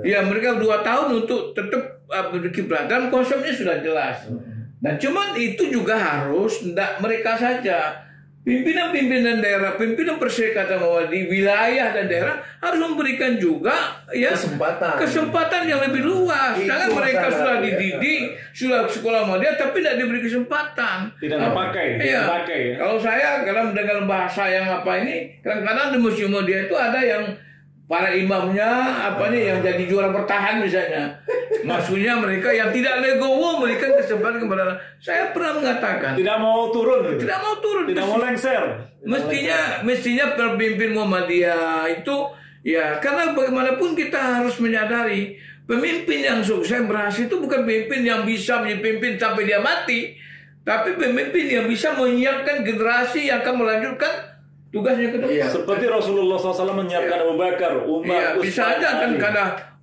Ya, mereka 2 tahun untuk tetap berkiprah dan konsepnya sudah jelas. Dan cuman itu juga harus tidak mereka saja. Pimpinan-pimpinan daerah, pimpinan perserikatan di wilayah dan daerah harus memberikan juga kesempatan yang lebih luas. Jangan mereka sudah dididik, sudah sekolah Muhammadiyah tapi tidak diberi kesempatan. Tidak terpakai. Kalau saya dengan bahasa yang kadang-kadang di Museum Muhammadiyah itu ada yang para imamnya yang jadi juara bertahan misalnya. Maksudnya mereka yang tidak legowo memberikan kesempatan kepada. Saya pernah mengatakan tidak mau turun, tidak mau lengser. Mestinya pemimpin Muhammadiyah itu ya, karena bagaimanapun kita harus menyadari pemimpin yang sukses berhasil itu bukan pemimpin yang bisa memimpin sampai dia mati, tapi pemimpin yang bisa menyiapkan generasi yang akan melanjutkan tugasnya ke depan. Seperti Rasulullah SAW menyiapkan Abu Bakar, Umar, bisa aja kan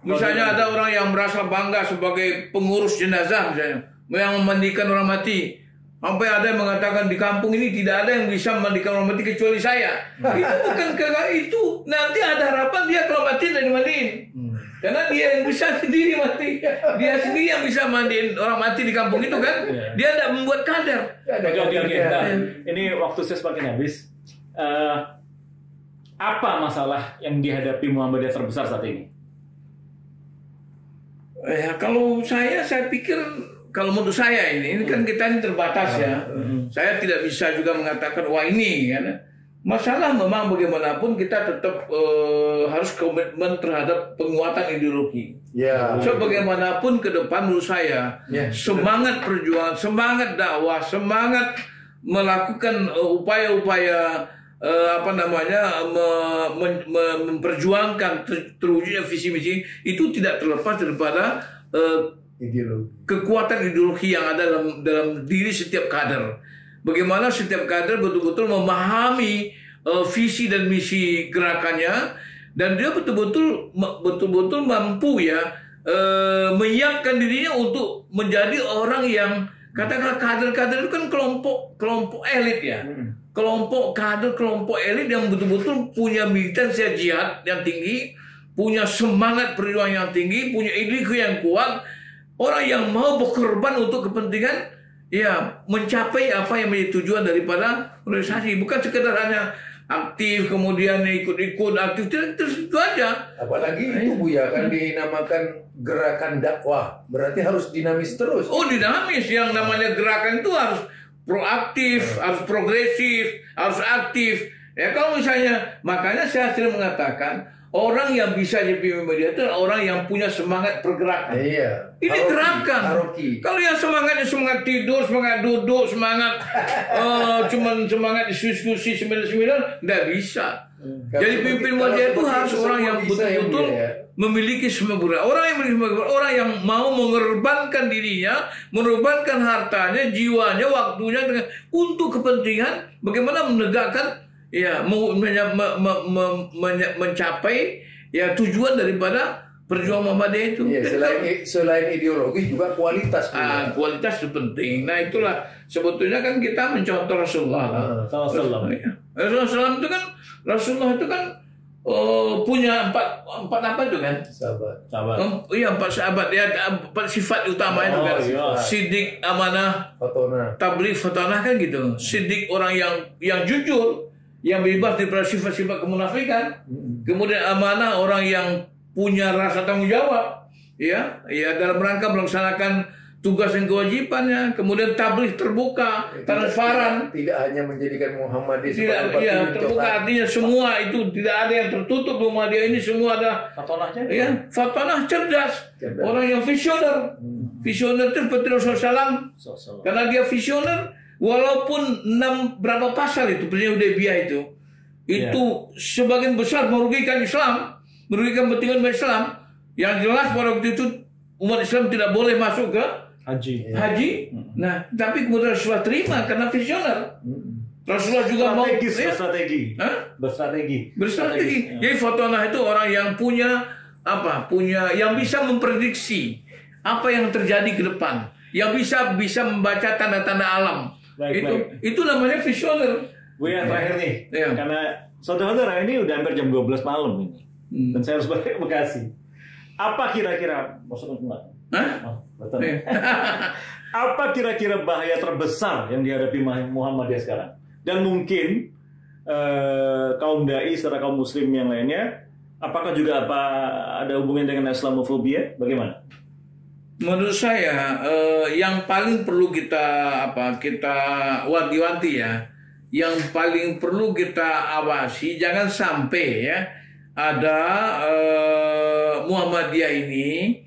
misalnya ada orang yang merasa bangga sebagai pengurus jenazah misalnya, yang memandikan orang mati. Sampai ada yang mengatakan di kampung ini tidak ada yang bisa memandikan orang mati kecuali saya. Itu bukan karena itu. Nanti ada harapan dia kalau mati dan dimandiin. Karena dia yang bisa sendiri mati. Dia sendiri yang bisa mandiin orang mati di kampung itu kan. Dia tidak membuat kader. Nah, ini waktu saya semakin habis. Apa masalah yang dihadapi Muhammadiyah terbesar saat ini? Ya, kalau saya pikir, kalau menurut saya ini kan kita ini terbatas ya. Saya tidak bisa juga mengatakan wah ini kan. Masalah memang bagaimanapun kita tetap harus komitmen terhadap penguatan ideologi. So bagaimanapun ke depan menurut saya semangat perjuangan, semangat dakwah, semangat melakukan upaya-upaya memperjuangkan terwujudnya visi misi itu tidak terlepas daripada kekuatan ideologi yang ada dalam diri setiap kader. Bagaimana setiap kader betul-betul memahami visi dan misi gerakannya, dan dia betul-betul mampu ya menyiapkan dirinya untuk menjadi orang yang katakanlah kader-kader itu kan kelompok elit ya. Kelompok kader, kelompok elit yang betul-betul punya militansi jihad yang tinggi, punya semangat perjuangan yang tinggi, punya ideologi yang kuat, orang yang mau berkorban untuk kepentingan ya mencapai apa yang menjadi tujuan daripada organisasi, bukan sekedar hanya aktif kemudian ikut-ikut aktif terus itu aja. Apalagi itu Buya kan dinamakan gerakan dakwah, berarti harus dinamis terus. Oh dinamis, yang namanya gerakan itu harus proaktif, harus progresif, harus aktif. Ya kalau misalnya, makanya saya sering mengatakan orang yang bisa jadi pemimpin media itu adalah orang yang punya semangat pergerakan. Iya. Ini gerakan. Haroki. Kalau yang semangatnya semangat tidur, semangat duduk, semangat cuman semangat diskusi 99, nggak bisa. Jadi pemimpin media itu harus orang yang betul-betul memiliki semua gerakan. Orang yang memiliki semua gerakan, orang yang mau mengorbankan dirinya, mengorbankan hartanya, jiwanya, waktunya untuk kepentingan bagaimana menegakkan ya mencapai ya tujuan daripada perjuangan Muhammadiyah itu. Ya, selain ideologi juga kualitas. Kualitas itu penting. Nah itulah sebetulnya kan kita mencontoh Rasulullah. Rasulullah itu kan punya empat apa itu kan? Sahabat. Iya 4 sahabat ya, 4 sifat utama itu kan. Siddiq, amanah, tabligh, fatanah kan gitu. Siddiq orang yang jujur, yang bebas daripada sifat-sifat kemunafikan. Kemudian amanah orang yang punya rasa tanggung jawab, ya dalam rangka melaksanakan tugas dan kewajibannya. Kemudian tabligh terbuka, transparan. Tidak hanya menjadikan Muhammadiyah sebagai terbuka, artinya semua itu tidak ada yang tertutup. Muhammadiyah ini semua ada fatanah cerdas. Orang yang visioner. Visioner itu seperti Rasulullah SAW. Karena dia visioner. Walaupun 6 berapa pasal itu Perjanjian Hudaybiyah itu sebagian besar merugikan Islam, merugikan kepentingan Islam. Yang jelas pada waktu itu umat Islam tidak boleh masuk ke haji. Nah, tapi kemudian Rasulullah terima karena visioner. Rasulullah juga mau berstrategi. Jadi fatanah itu orang yang punya yang bisa memprediksi apa yang terjadi ke depan, yang bisa membaca tanda-tanda alam. Itu namanya visioner. Buya terakhir nih, karena saudara-saudara ini udah hampir jam 12 malam ini, dan saya harus balik ke Bekasi. Apa kira-kira apa kira-kira bahaya terbesar yang dihadapi Muhammadiyah sekarang? Dan mungkin kaum dai serta kaum muslim yang lainnya, apakah juga ada hubungannya dengan Islamofobia? Bagaimana? Menurut saya yang paling perlu kita wanti-wanti ya, yang paling perlu kita awasi, jangan sampai ya ada Muhammadiyah ini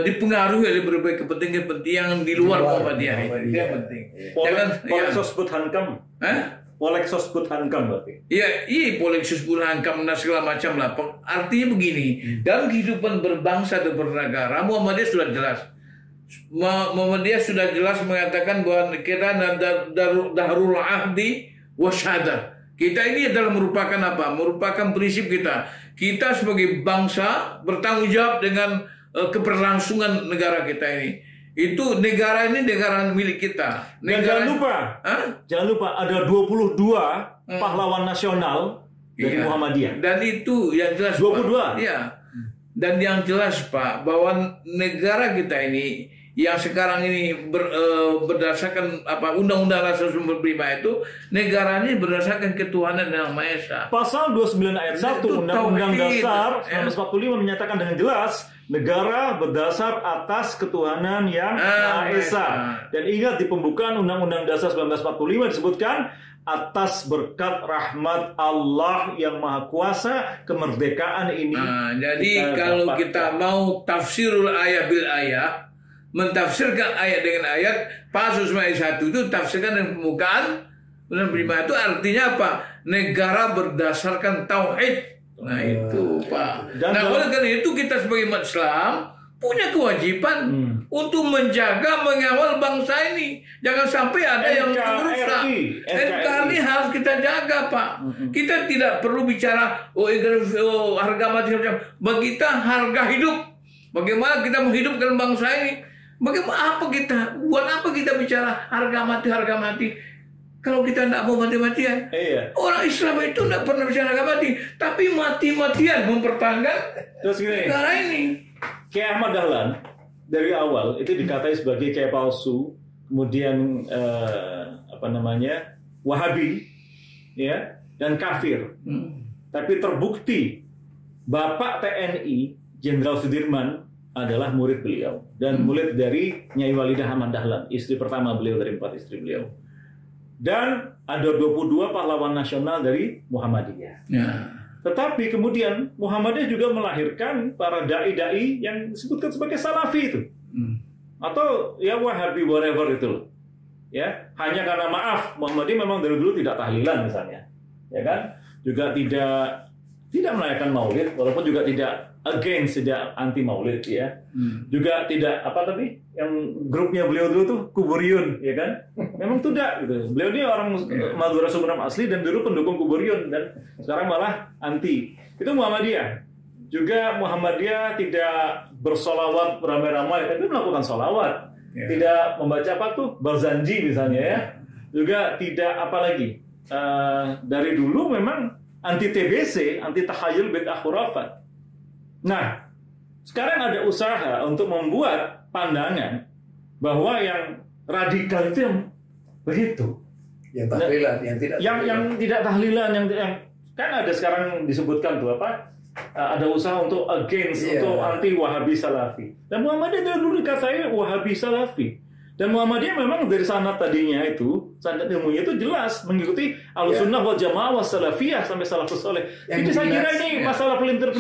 dipengaruhi oleh berbagai kepentingan di luar Muhammadiyah. Itu yang penting. Polexosbud Hankam. Polexosbud Hankam berarti. Iya, Polexosbud Hankam dan segala macam lah. Artinya begini, dalam kehidupan berbangsa dan bernegara, Muhammadiyah sudah jelas. Muhammadiyah sudah jelas mengatakan bahwa kita dahrul ahdi wasyahadah. Kita ini adalah merupakan apa? Merupakan prinsip kita. Kita sebagai bangsa bertanggung jawab dengan keberlangsungan negara kita ini. Itu negara ini negara milik kita. Jangan lupa ada 22 pahlawan nasional dari Muhammadiyah. Dan itu yang jelas 22. Iya. Dan yang jelas Pak, bahwa negara kita ini yang sekarang ini berdasarkan Undang-Undang Dasar 45 itu, negara ini berdasarkan ketuhanan yang Maha Esa. Pasal 29 ayat 1 Undang-Undang Dasar 1945 menyatakan dengan jelas negara berdasar atas ketuhanan yang Maha Esa. Dan ingat di pembukaan Undang-Undang Dasar 1945 disebutkan atas berkat rahmat Allah yang Maha Kuasa kemerdekaan ini. Jadi kalau kita mau tafsirul ayat bil ayat, mentafsirkan ayat dengan ayat, pasal 1 itu tafsirkan dengan pembukaan Undang-Undang 45 itu artinya apa? Negara berdasarkan tauhid. Nah itu Pak. Oleh karena itu kita sebagai umat Islam punya kewajiban untuk menjaga, mengawal bangsa ini. Jangan sampai ada yang merusak. NKRI harus kita jaga, Pak. Kita tidak perlu bicara harga mati. Bagi kita harga hidup. Bagaimana kita menghidupkan bangsa ini? Bagaimana buat apa kita bicara harga mati? Kalau kita tidak mau mati-matian, orang Islam itu tidak pernah bicara harga mati, tapi mati-matian mempertahankan negara ini. Kiai Ahmad Dahlan dari awal itu dikatai sebagai kiai palsu, kemudian Wahabi, ya, dan kafir. Tapi terbukti Bapak TNI Jenderal Sudirman adalah murid beliau dan murid dari Nyai Walidah Ahmad Dahlan, istri pertama beliau dari 4 istri beliau. Dan ada 22 pahlawan nasional dari Muhammadiyah. Ya. Tetapi kemudian Muhammadiyah juga melahirkan para dai-dai yang disebutkan sebagai Salafi itu. Atau ya Wahabi whatever itu. Ya, hanya karena maaf Muhammadiyah memang dari dulu tidak tahlilan misalnya. Ya kan? Juga tidak merayakan Maulid, walaupun juga tidak anti Maulid ya. Juga tidak yang grupnya beliau dulu tuh Kuburiyun, ya kan? Memang tidak gitu. Beliau ini orang Madura Sumberam asli dan dulu pendukung Kuburiyun dan sekarang malah anti. Itu Muhammadiyah. Juga Muhammadiyah tidak bersolawat ramai-ramai, tapi melakukan solawat. Tidak membaca Barzanji misalnya ya. Juga tidak dari dulu memang anti TBC, anti takhayul bid'ah khurafat. Nah, sekarang ada usaha untuk membuat pandangan bahwa yang radikal itu yang begitu, yang tahlilan, yang tidak tahlilan, yang kan ada sekarang disebutkan tuh ada usaha untuk untuk anti Wahabi Salafi. Dan Muhammadiyah dulu dikatai Wahabi Salafi. Dan Muhammadiyah memang dari sanad tadinya itu, sanad ilmunya itu jelas mengikuti Ahlussunnah wal Jamaah was Salafiyah sampai salafus saleh. Jadi saya kira ini masalah pelintir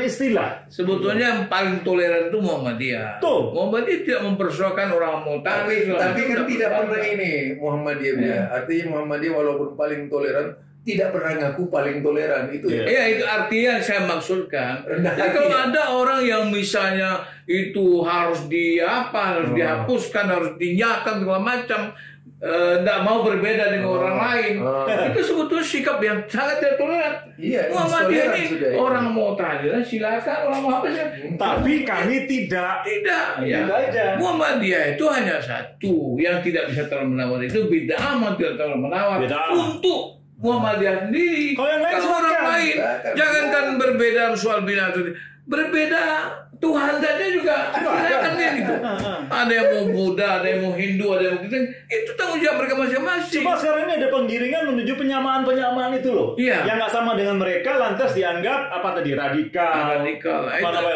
istilah. Sebetulnya yang paling toleran itu Muhammadiyah. Muhammadiyah tidak mempersoalkan orang Mu'tazilah. Tapi kan tidak pernah ini Muhammadiyah. Artinya Muhammadiyah walaupun paling toleran, tidak pernah ngaku paling toleran itu ya. Iya, itu artinya saya maksudkan. Jadi kalau ada orang yang misalnya itu harus dihapuskan, harus dinyatakan segala macam, tidak mau berbeda dengan orang lain, itu sebetulnya sikap yang sangat tidak toleran. Muhammadiyah ini orang mau tahlilan silakan, orang mau apa sih? Tapi kami tidak. Ya. Muhammadiyah itu hanya satu yang tidak bisa terlalu menawar, itu bid'ah tidak terlalu menawar untuk Muhammadiyah sendiri. Kalau orang lain, jangankan berbeda soal bina atau berbeda Tuhan saja juga silakan gitu. Ada yang mau Buddha, ada yang mau Hindu, ada yang mau Kristen, itu tanggung jawab mereka masing-masing. Cuma sekarang ini ada penggiringan menuju penyamaan itu loh. Yang nggak sama dengan mereka lantas dianggap radikal.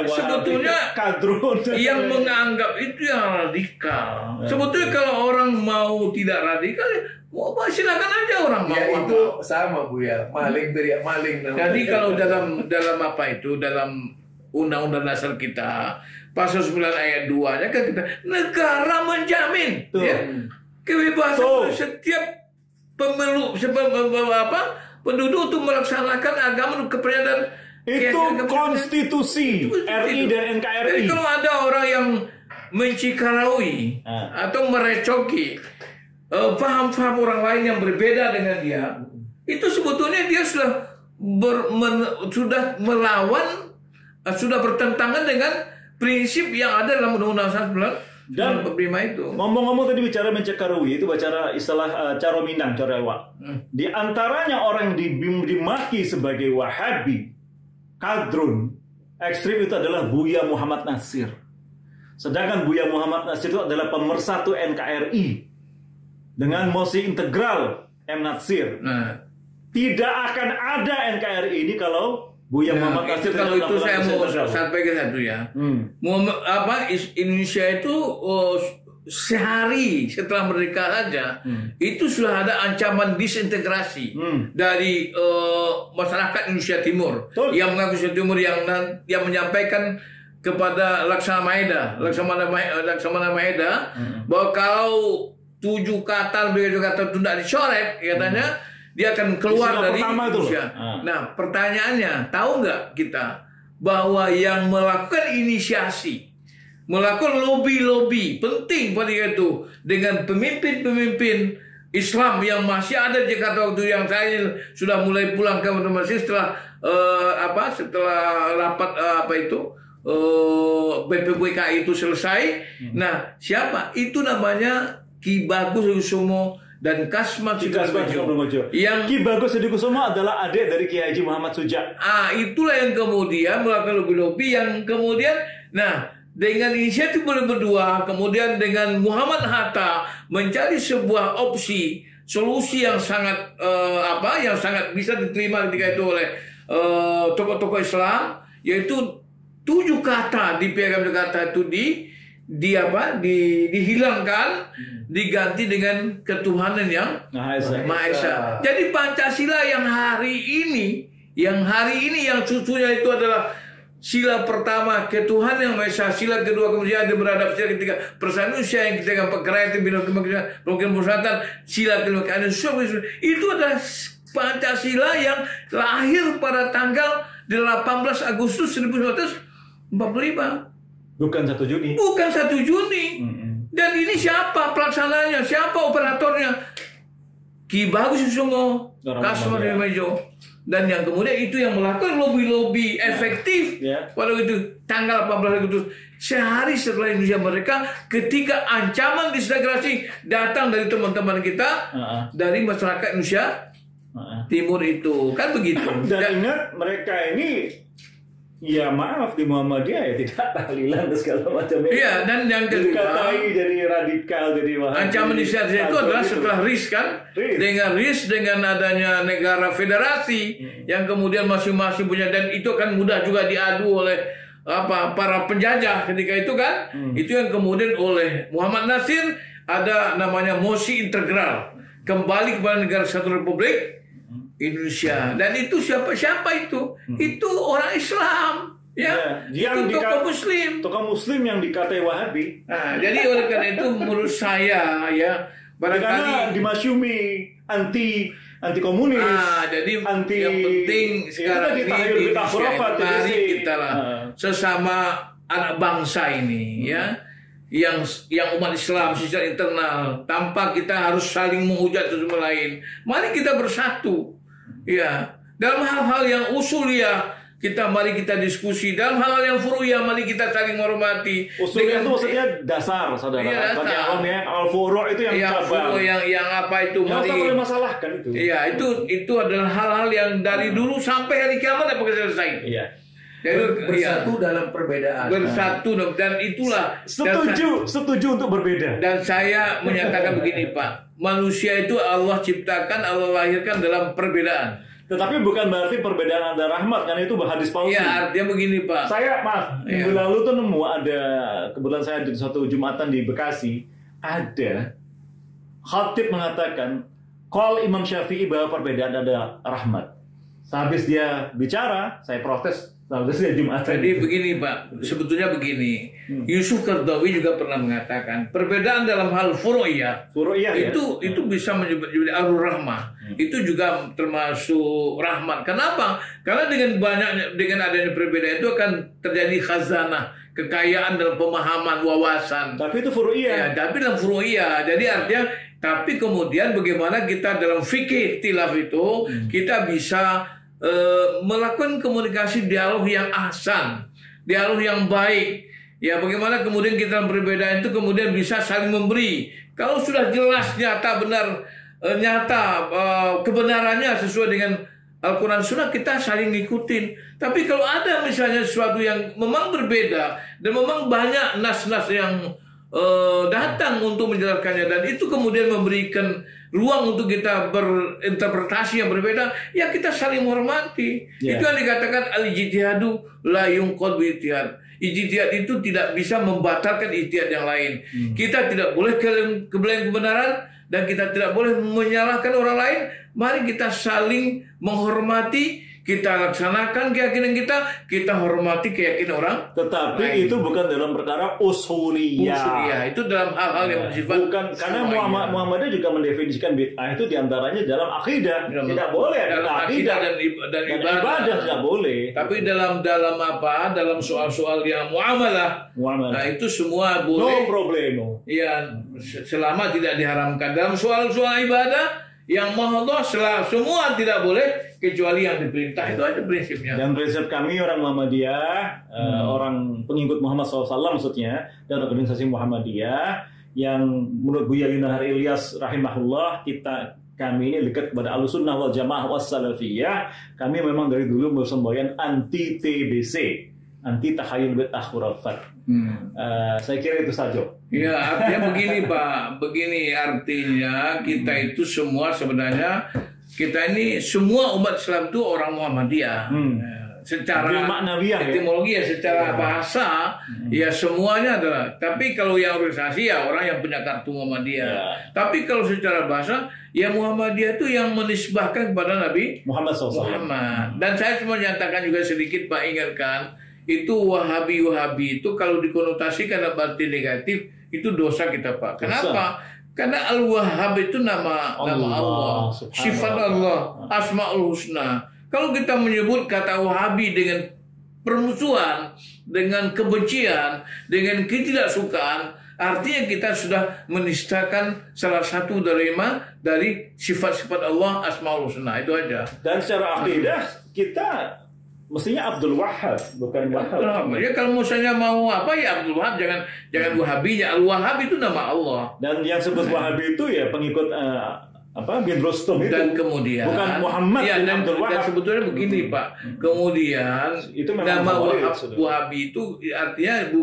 Sebetulnya kadrun. Yang menganggap itu yang radikal. Sebetulnya kalau orang mau tidak radikal, silakan aja orang mau. Itu sama Bu ya, maling teriak maling. Jadi kalau dalam dalam Undang-Undang Dasar kita pasal 9 ayat 2-nya kan kita negara menjamin kebebasan setiap penduduk untuk melaksanakan agama kepercayaan itu konstitusi RI dan NKRI. Jadi kalau ada orang yang mencikarai atau merecoki paham-paham orang lain yang berbeda dengan dia, itu sebetulnya dia sudah melawan, sudah bertentangan dengan prinsip yang ada dalam Undang-Undang 1945 itu. Ngomong-ngomong tadi bicara mencekaruhi, itu bicara istilah caro Minang, caro Elwak. Di antaranya orang yang dimaki sebagai Wahabi, kadrun, ekstrim itu adalah Buya Muhammad Nasir. Sedangkan Buya Muhammad Nasir itu adalah pemersatu NKRI dengan mosi integral M. Nasir. Tidak akan ada NKRI ini kalau Buya Muhammad Nasir. Kalau itu saya mau sampaikan satu ya. Indonesia itu sehari setelah merdeka saja itu sudah ada ancaman disintegrasi dari masyarakat Indonesia Timur. Yang mengaku Indonesia Timur yang menyampaikan kepada Laksamana Maeda bahwa kalau 7 kata lebih dari kata itu tidak dicoret, katanya dia akan keluar dari Indonesia. Nah, pertanyaannya, tahu nggak kita bahwa yang melakukan inisiasi, melakukan lobby-lobby penting pada itu dengan pemimpin-pemimpin Islam yang masih ada di Jakarta waktu yang saya sudah mulai pulang ke Mesir setelah setelah rapat BPPKI itu selesai. Nah, siapa? Itu namanya Ki Bagus Sukusumo dan Kasman Sudarmojo. Yang Ki Bagus Sukusumo adalah adik dari Kiai Haji Muhammad Sujak. Itulah yang kemudian melakukan lobby-lobby yang kemudian, nah, dengan inisiatif berdua, kemudian dengan Muhammad Hatta mencari sebuah opsi, solusi yang sangat yang sangat bisa diterima ketika itu oleh tokoh-tokoh Islam, yaitu 7 kata di Piagam Jakarta itu dihilangkan, diganti dengan ketuhanan yang Maha Esa. Jadi Pancasila yang hari ini yang cucunya itu adalah sila pertama ketuhanan yang Maha Esa, sila kedua kemudian ada beradab, sila ketiga persatuan Indonesia yang kita anggap kerakyatan bina kemasyarakatan, sila kelima keadilan, itu adalah Pancasila yang lahir pada tanggal 18 Agustus 1945. Bukan 1 Juni. Bukan 1 Juni. Dan ini siapa pelaksananya? Siapa operatornya? Ki Bagus Sukusumo, Kasman Sudarmojo. Dan yang kemudian itu yang melakukan lobby-lobby efektif pada itu tanggal 18 Agustus, sehari setelah Indonesia merdeka, ketika ancaman disintegrasi datang dari teman-teman kita dari masyarakat Indonesia Timur itu, kan begitu. Dan ingat mereka ini, ya maaf, di Muhammadiyah ya tidak tahlilan dan segala macam. Iya, dan yang kedua dikatai jadi radikal, jadi Wahabi. Ancaman disintegrasi itu adalah setelah RIS kan, dengan adanya negara federasi yang kemudian masing-masing punya, dan itu akan mudah juga diadu oleh para penjajah ketika itu kan. Itu yang kemudian oleh Muhammad Nasir ada namanya mosi integral, kembali kepada negara Kesatuan Republik Indonesia. Dan itu siapa itu? Itu orang Islam, yang itu tokoh Muslim yang dikatai Wahabi. Nah, jadi oleh karena itu menurut saya barangkali dimasyumi anti komunis. Jadi yang penting sekarang ini mari kita sesama anak bangsa ini yang umat Islam secara internal, tanpa kita harus saling menghujat satu sama lain. Mari kita bersatu. Dalam hal-hal yang usuliyah mari kita diskusi. Dalam hal-hal yang furu'iyah mari kita saling menghormati. Usuliyah itu maksudnya dasar, saudara. Bagi awam al-furu' itu yang cabang. Yang apa itu? Yang tak boleh masalahkan itu. Itu adalah hal-hal yang dari dulu sampai hari kiamat akan selesai. Bersatu dalam perbedaan. Bersatu, dan itulah setuju untuk berbeda. Dan saya menyatakan begini, Pak, manusia itu Allah ciptakan, Allah lahirkan dalam perbedaan. Tetapi bukan berarti perbedaan ada rahmat, karena itu hadis palsu. Artinya begini, Pak. Saya minggu lalu tuh nemu ada, kebetulan saya di suatu Jumatan di Bekasi, ada khatib mengatakan call Imam Syafi'i bahwa perbedaan ada rahmat. Sehabis dia bicara, saya protes. Jadi begini, Pak, sebetulnya begini. Yusuf Qaradawi juga pernah mengatakan perbedaan dalam hal furu'iyah itu bisa menjadi arur rahmah. Itu juga termasuk rahmat. Kenapa? Karena dengan adanya perbedaan itu akan terjadi khazanah, kekayaan dalam pemahaman, wawasan. Tapi itu furu'iyah. Tapi dalam furu'iyah. Jadi artinya, tapi kemudian bagaimana kita dalam fikih ikhtilaf itu kita bisa melakukan komunikasi, dialog yang ahsan, dialog yang baik. Bagaimana kemudian kita dalam perbedaan itu kemudian bisa saling memberi. Kalau sudah jelas, nyata, benar, kebenarannya sesuai dengan Al-Quran Sunnah, kita saling ngikutin. Tapi kalau ada misalnya sesuatu yang memang berbeda dan memang banyak nas-nas yang datang untuk menjelaskannya, dan itu kemudian memberikan ruang untuk kita berinterpretasi yang berbeda, kita saling menghormati. Itu yang dikatakan al-ijtihadu la yunqad bi ijtihad. Ijtihad itu tidak bisa membatalkan ijtihad yang lain. Kita tidak boleh kebenaran kebenaran, dan kita tidak boleh menyalahkan orang lain. Mari kita saling menghormati, kita laksanakan keyakinan kita hormati keyakinan orang. Tetapi lain. itu bukan dalam perkara usuliyah. Usuliyah itu dalam hal-hal yang bersifat Bukan, karena Muhammadiyah juga mendefinisikan bid'ah itu diantaranya dalam akidah. Tidak boleh dalam akidah dan ibadah tidak boleh. Tapi dalam apa? Dalam soal-soal yang muamalah. Nah, itu semua boleh. No problemo. Ya, selama tidak diharamkan. Dalam soal-soal ibadah yang mahdoh semua tidak boleh kecuali yang diperintah. Itu aja prinsipnya. Dan prinsip kami orang Muhammadiyah, orang pengikut Muhammad SAW maksudnya, dan organisasi Muhammadiyah yang menurut Buya Yunahar Ilyas rahimahullah, kami ini dekat kepada Ahlussunnah wal Jamaah wassalafiyah. Kami memang dari dulu bersemboyan anti TBC, anti takhayul bid'ah khurafat. Saya kira itu saja. Ya, artinya begini Pak, begini artinya kita itu semua sebenarnya kita ini semua umat Islam itu orang Muhammadiyah. Secara etimologi ya, secara bahasa ya semuanya adalah. Tapi kalau yang organisasi ya orang yang punya kartu Muhammadiyah. Tapi kalau secara bahasa ya Muhammadiyah itu yang menisbahkan kepada Nabi Muhammad SAW. Dan saya cuma nyatakan juga sedikit Pak, ingatkan itu Wahabi itu kalau dikonotasikan dalam arti negatif itu dosa kita Pak. Kenapa? Karena Al-Wahhab itu nama Allah, sifat Allah, Asmaul Husna. Kalau kita menyebut kata Wahabi dengan permusuhan, dengan kebencian, dengan ketidaksukaan, artinya kita sudah menistakan salah satu dari sifat-sifat Allah, Asmaul Husna. Itu aja. Dan secara akidah kita mestinya Abdul Wahhab, bukan Wahhab. Ya kalau misalnya mau apa ya Abdul Wahhab, jangan Wahabi ya. Al-Wahhab itu nama Allah. Dan yang sebut Wahabi itu ya pengikut bin Rustum itu. Dan kemudian bukan Muhammad ya, bin Abdul Wahhab. Dan sebetulnya begini Pak. Kemudian itu nama Wahabi itu artinya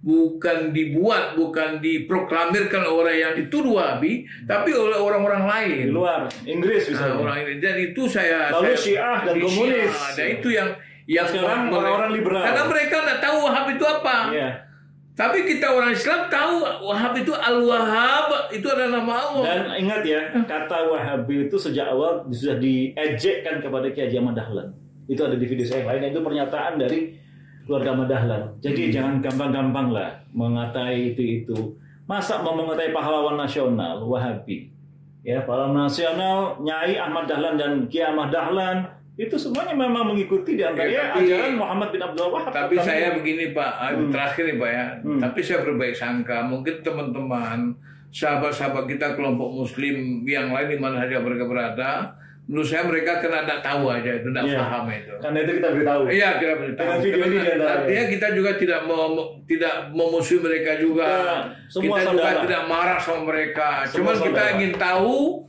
bukan dibuat, bukan diproklamirkan orang yang dituduh Wahabi, tapi oleh orang-orang lain di luar Inggris misalnya. Orang ini. Dan itu lalu Syiah dan komunis. Dan itu yang sekarang orang-orang liberal. Karena mereka nggak tahu Wahhab itu apa. Iya. Tapi kita orang Islam tahu Wahhab itu Al-Wahhab, itu adalah nama Allah. Dan ingat ya, kata Wahabi itu sejak awal sudah diejekkan kepada Kiai Haji Ahmad Dahlan. Itu ada di video saya yang lain, itu pernyataan dari keluarga Ahmad Dahlan. Jadi jangan gampang-gampang lah mengatai itu. Masa mau mengatai pahlawan nasional Wahabi? Ya, pahlawan nasional Nyai Ahmad Dahlan dan Kiai Ahmad Dahlan itu semuanya memang mengikuti di antaranya ajaran Muhammad bin Abdul Wahhab. Tapi saya begini Pak, terakhir nih Pak ya. Tapi saya berbaik sangka, mungkin teman-teman, sahabat-sahabat kita kelompok Muslim yang lain di mana saja mereka berada, menurut saya mereka kena tidak tahu aja itu, tidak paham itu. Karena itu kita beritahu. Iya, kita beritahu. Video ini artinya kita juga tidak memusuhi mereka juga. Semua kita saudara. juga tidak marah sama mereka. Cuman saudara. kita ingin tahu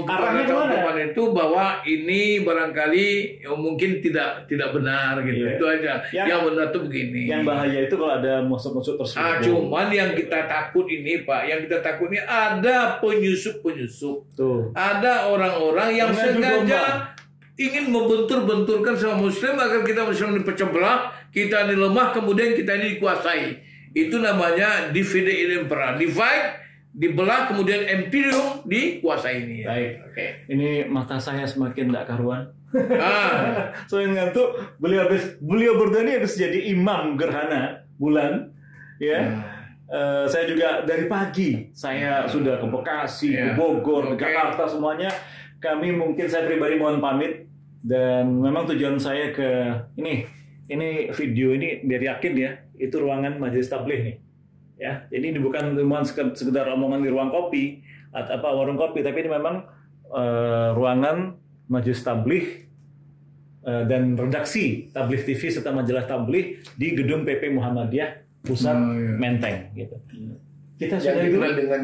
arahnya teman-teman itu bahwa ini barangkali mungkin tidak benar gitu. Itu aja. Yang benar tuh begini. Yang bahaya itu kalau ada musuh-musuh tersebut. Cuman yang kita takut ini Pak, yang kita takut ini ada penyusup-penyusup. Ada orang-orang yang sengaja ingin membentur-benturkan sama Muslim agar kita Muslim dipecah belah, kita ini lemah, kemudian kita ini dikuasai. Itu namanya divide et impera. Divide, dibelah, kemudian imperium dikuasai ini. Baik. Ini mata saya semakin tidak karuan. Soalnya ngantuk. Beliau berdua ini habis jadi imam gerhana bulan, ya. Saya juga dari pagi saya sudah ke Bekasi, ke Bogor, ke Jakarta semuanya. Saya pribadi mohon pamit, dan memang tujuan saya ke ini video ini biar yakin ya, itu ruangan Majelis Tabligh nih. Ya, jadi ini bukan cuma sekedar omongan di ruang kopi atau warung kopi, tapi ini memang ruangan Majelis Tabligh dan redaksi Tabligh TV serta majalah Tabligh di gedung PP Muhammadiyah Pusat Menteng gitu. Kita sudah dikenal dengan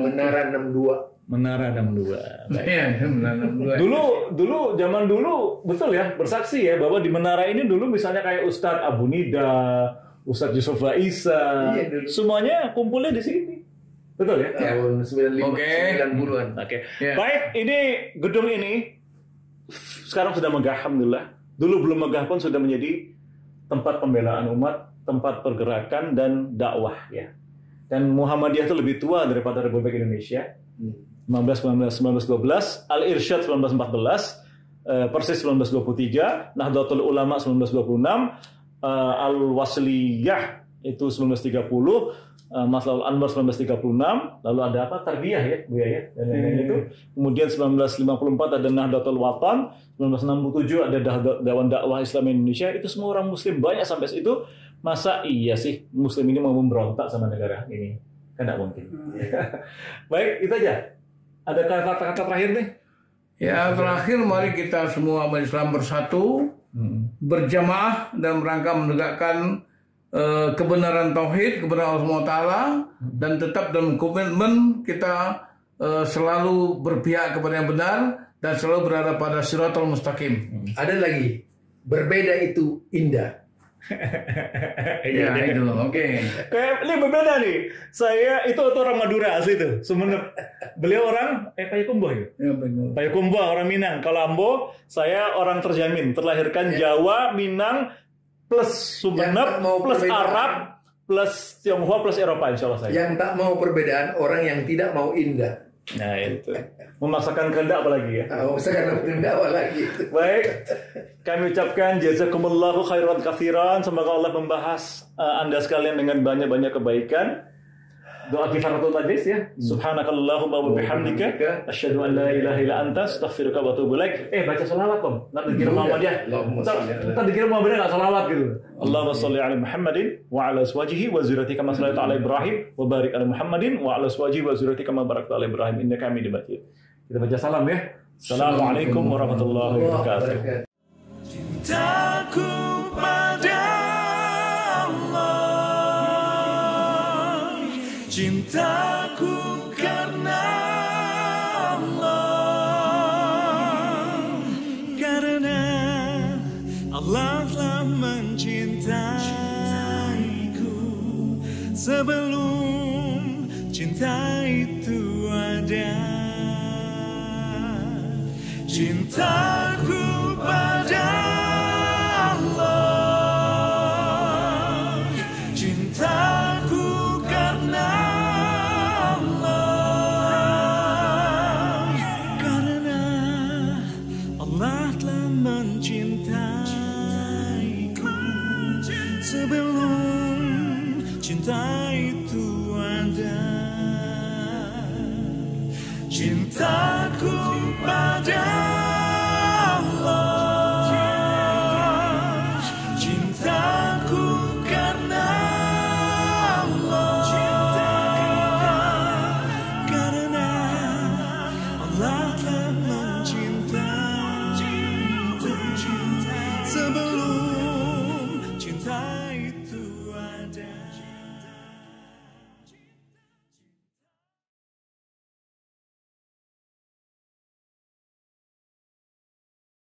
Menara 62. Menara 62. Menara 62. Dulu zaman dulu betul ya, bersaksi ya bahwa di menara ini dulu misalnya kayak Ustadz Abu Nida, Ustadz Yusuf Isa, semuanya kumpulnya di sini. Betul ya? Tahun 90-an. Oke. Baik, ini gedung ini sekarang sudah megah, alhamdulillah. Dulu belum megah pun sudah menjadi tempat pembelaan umat, tempat pergerakan dan dakwah ya. Dan Muhammadiyah itu lebih tua daripada Republik Indonesia. 1912, Al-Irsyad 1914, Persis 1923, Nahdlatul Ulama 1926, Al-Wasliyah itu 1930, Matlabul Anwar 1936, lalu ada apa? Tarbiyah ya, Bu ya. Dan itu. Kemudian 1954 ada Nahdlatul Watan, 1967 ada Dewan Dakwah Islam Indonesia. Itu semua orang muslim banyak sampai situ. Masa iya sih muslim ini mau memberontak sama negara ini? Kan tidak mungkin. Baik, itu aja. Ada kata-kata terakhir nih? Ya, terakhir mari kita semua umat Islam bersatu, berjamaah dalam rangka menegakkan kebenaran tauhid, kebenaran Allah SWT, dan tetap dalam komitmen kita selalu berpihak kepada yang benar dan selalu berada pada Shiratal Mustaqim. Ada lagi, berbeda itu indah. Ya, itu. Oke. Kayak ini berbeda nih. Saya itu orang Madura asli itu. Sumeneb. Beliau orang Payakumbuh ya. Ya, benar. Payakumbuh orang Minang. Kalau Ambo, saya orang terjamin, terlahirkan Jawa, Minang plus Sumeneb plus perbedaan. Arab plus Tionghoa plus Eropa insya Allah saya. Yang tak mau perbedaan, orang yang tidak mau indah. Nah itu. Memaksakan kehendak apalagi ya. Memaksakan kehendak apalagi. Baik. Kami ucapkan jazakumullahu khairan katsiran. Semoga Allah membahas Anda sekalian dengan banyak-banyak kebaikan. Doa kifaratul majlis ya. Subhanakallahumma wa bihamdika asyhadu an la ilaha illa anta astaghfiruka wa atubu ilaik. Baca selawat Om. Nanti dikira Muhammadiyah. Nanti dikira Muhammadiyah enggak selawat gitu. Allahumma shalli ala Muhammadin wa ala azwajihi wa dzurriyyatihi kama shallaita ala Ibrahim wa barik ala Muhammadin wa ala azwajihi wa dzurriyyatihi kama barakta ala Ibrahim innaka Hamidum Majid. Kita baca salam ya. Assalamualaikum warahmatullahi wabarakatuh. Cintaku pada Allah, cintaku karena Allah, karena Allah telah mencintaiku sebelum cinta itu ada. Cintaku pada Allah, cintaku karena Allah, karena Allah telah mencintaiku sebelum cinta itu ada. Cintaku pada